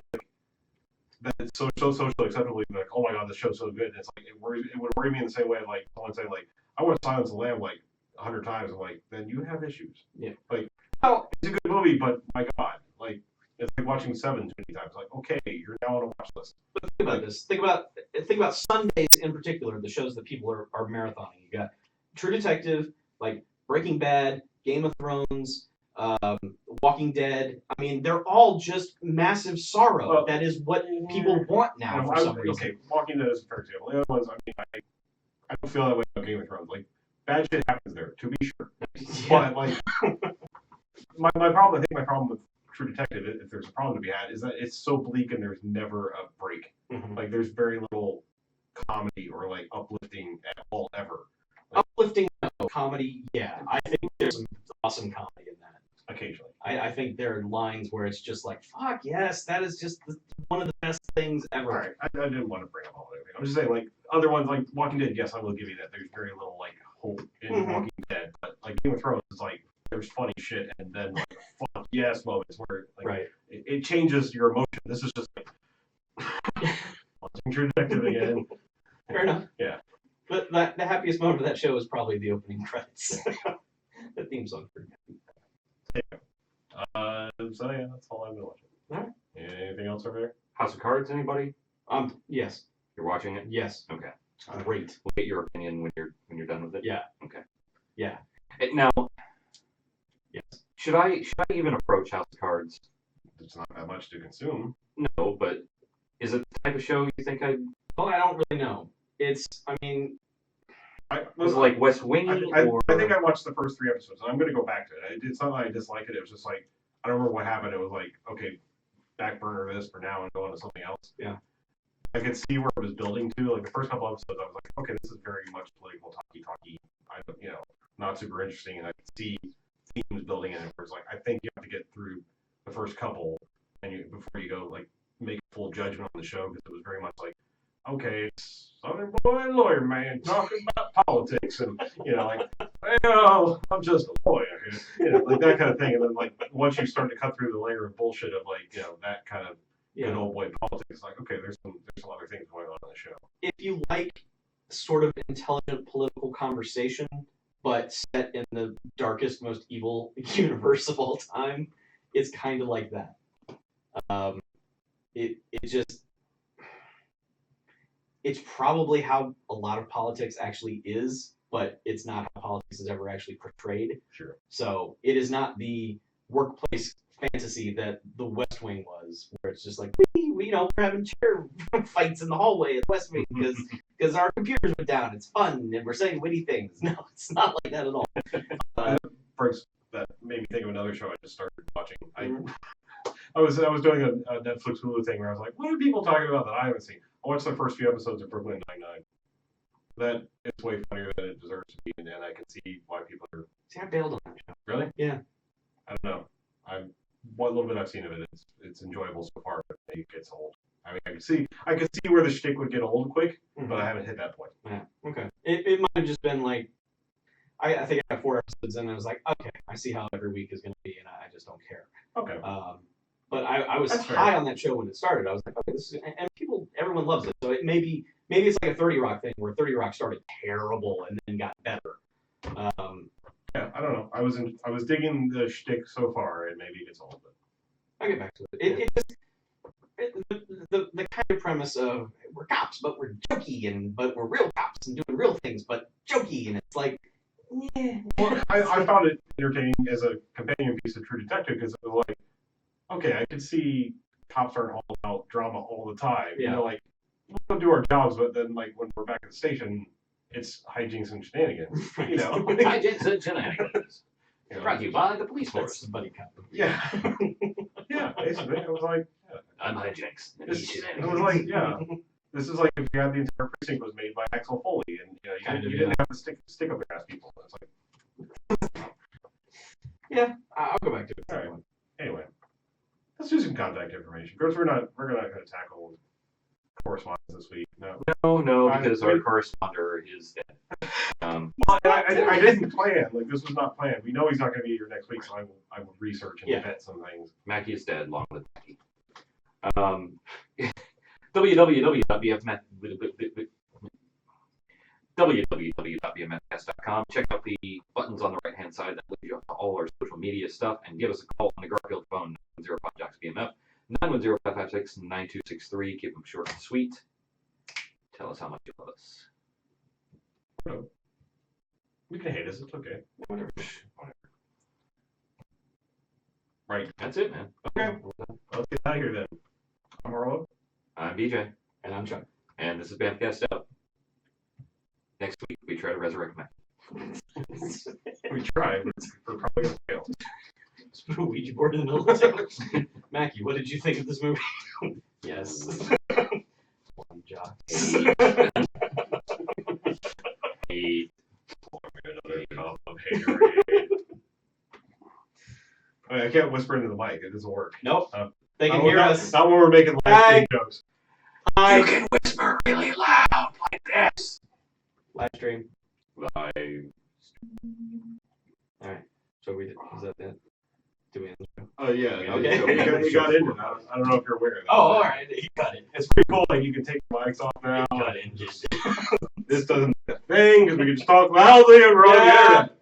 that it's so socially acceptable. Like, oh my god, this show's so good. And it's like it would worry me in the same way. Like someone saying like, I want Silence of the Lamb like 100 times. I'm like, then you have issues. Yeah. Like, Oh, it's a good movie, but my god, like it's like watching Seven too many times. Like, okay, you're now on a watch list. But think about this. Think about Sundays in particular, the shows that people are marathoning. You got True Detective, like Breaking Bad, Game of Thrones, Walking Dead. I mean, they're all just massive sorrow. Well, that is what people want now for some reason. Okay, Walking Dead is for example. The other ones, I mean, I don't feel that way about Game of Thrones. Like, bad shit happens there, to be sure. Yeah. But like, my problem with True Detective, if there's a problem to be had, is that it's so bleak and there's never a break. Mhm. Like, there's very little comedy or like uplifting at all ever. Uplifting comedy, yeah. I think there's some awesome comedy in that. Occasionally. I think there are lines where it's just like, fuck yes, that is just one of the best things ever. All right, I didn't want to bring up all of it. I'm just saying, like, other ones, like Walking Dead, yes, I will give you that. There's very little, like, hope in Mhm. Walking Dead. But, like, Game of Thrones is, like, there's funny shit and then, like, fuck yes moments where, like, Right. it changes your emotion. This is just, like, watching True Detective again. Fair enough. Yeah. But the happiest moment of that show is probably the opening credits. The theme song's pretty happy. So, yeah, that's all I've been watching. All right. Anything else over there? House of Cards, anybody? Yes. You're watching it? Yes. Okay. Great. We'll get your opinion when you're done with it. Yeah. Okay. Yeah. Now, Yes. should I even approach House of Cards? It's not that much to consume. No, but is it the type of show you think I'd? Well, I don't really know. It's, I mean, Was it like West Wing or? I think I watched the first 3 episodes. I'm going to go back to it. It's not that I dislike it. It was just like, I don't remember what happened. It was like, okay, back burner this for now and go on to something else. Yeah. I could see where it was building to. Like the first couple episodes, I was like, okay, this is very much political talky. Not super interesting. And I could see themes building in it. Where it's like, I think you have to get through the first couple before you go like make full judgment on the show because it was very much like, okay, southern boy, lawyer man, talking about politics, and like, well, I'm just a lawyer, like that kind of thing. And then like once you start to cut through the layer of bullshit of like that kind of good old boy politics, like okay, there's some other things going on in the show. If you like sort of intelligent political conversation, but set in the darkest, most evil universe of all time, it's kind of like that. It's probably how a lot of politics actually is, but it's not how politics is ever actually portrayed. Sure. So it is not the workplace fantasy that the West Wing was, where it's just like we're having chair fights in the hallway at West Wing because our computers went down. It's fun and we're saying witty things. No, it's not like that at all. That made me think of another show I just started watching. I was doing a Netflix Hulu thing where I was like, what are people talking about that I haven't seen? I watched the first few episodes of Brooklyn Nine-Nine. That is way funnier than it deserves to be, and I can see why people are. See, I bailed on that show. Really? Yeah. I don't know. What little bit I've seen of it, it's enjoyable so far, but it gets old. I mean, I could see where the shtick would get old quick, but I haven't hit that point. Yeah. Okay. It might have just been like, I think I had 4 episodes in, and I was like, okay, I see how every week is going to be, and I just don't care. Okay. But I was That's high fair. on that show when it started. I was like, okay, this is, and everyone loves it. So it maybe it's like a 30 Rock thing where 30 Rock started terrible and then got better. Yeah, I don't know. I was digging the shtick so far, and maybe it gets old, but I'll get back to it. The kind of premise of we're cops, but we're jokey, but we're real cops and doing real things, but jokey, and it's like, yeah. Well, I found it entertaining as a companion piece of True Detective because it was like, okay, I could see cops aren't all about drama all the time. Yeah. Like we don't do our jobs, but then like when we're back at the station, it's hijinks and shenanigans. Hijinks and shenanigans. Brought to you by the police That's force. buddy cop. Yeah. Yeah, basically, it was like, I'm hijinks. And he's it shenanigans. was like, yeah. This is like if you had the entire precinct was made by Axel Foley, and you didn't have to stick up your ass people. It's like, Yeah, I'll go back to it. all right. Anyway, let's do some contact information. Of course, we're not going to tackle correspondence this week. No, because our correspondent is dead. I didn't plan. Like this was not planned. We know he's not going to be here next week, so I will research and vet some things. Mackie is dead. Long live Mackie. www.bmfcast.com. Check out the buttons on the right hand side that lead you to all our social media stuff, and give us a call on the Garfield phone 905-JOCKS-BMF 910-556-9263. Keep them short and sweet. Tell us how much you love us. You can hate us. It's okay. Whatever. Right. That's it, man. Okay. Let's get out of here then. I'm Arlo. I'm BJ, And I'm Chuck. and this is BMFcast Up. Next week, we try to resurrect Mac. We tried, but we're probably going to fail. Let's put a Ouija board in the middle of the table. Mackie, what did you think of this movie? Yes. One job. Another cup of haterade. I can't whisper into the mic. It doesn't work. Nope. They can hear us. Not when we're making live stream jokes. You can whisper really loud like this. Live stream. Live. All right. So is that it? Do we end the show? Oh, yeah. Okay. You got into that. I don't know if you're aware of that. Oh, all right. He got it. It's pretty cool. Like, you can take the mics off now. He got it. Just... This doesn't be a thing because we can just talk loudly and we're on the internet.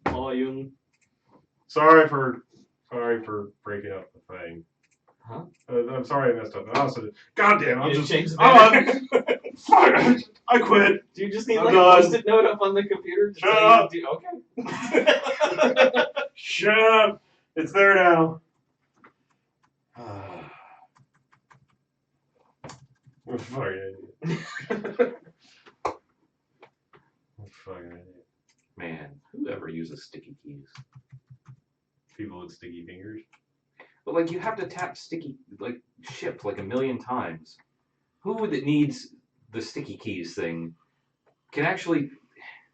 Volume. Sorry for breaking up the thing. Huh? I'm sorry I messed up. I also, goddamn, You didn't change the banner. Fuck, I quit. Do you just need I'm like done. a post-it note up on the computer? To Shut say up. Okay. Shut up. It's there now. Fucking idiot. Fucking idiot. Man, who ever uses sticky keys? People with sticky fingers. But like, you have to tap sticky, like, shift like a million times. Who that needs the sticky keys thing can actually...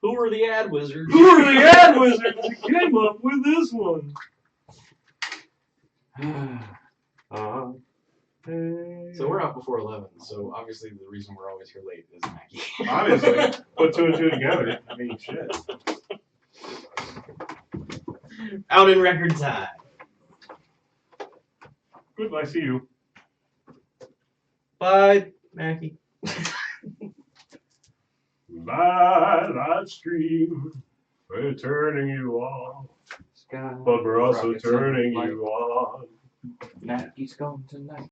Who are the ad wizards? Who are the ad wizards who came up with this one? So So we're out before 11. So obviously the reason we're always here late is Mackie. Obviously, put two and two together. I mean, shit. Out in record time. Goodbye, see you. Bye, Mackie. Bye, live stream. We're turning you on, Sky, but we're also rockets in turning flight. you on. Mackie's gone tonight.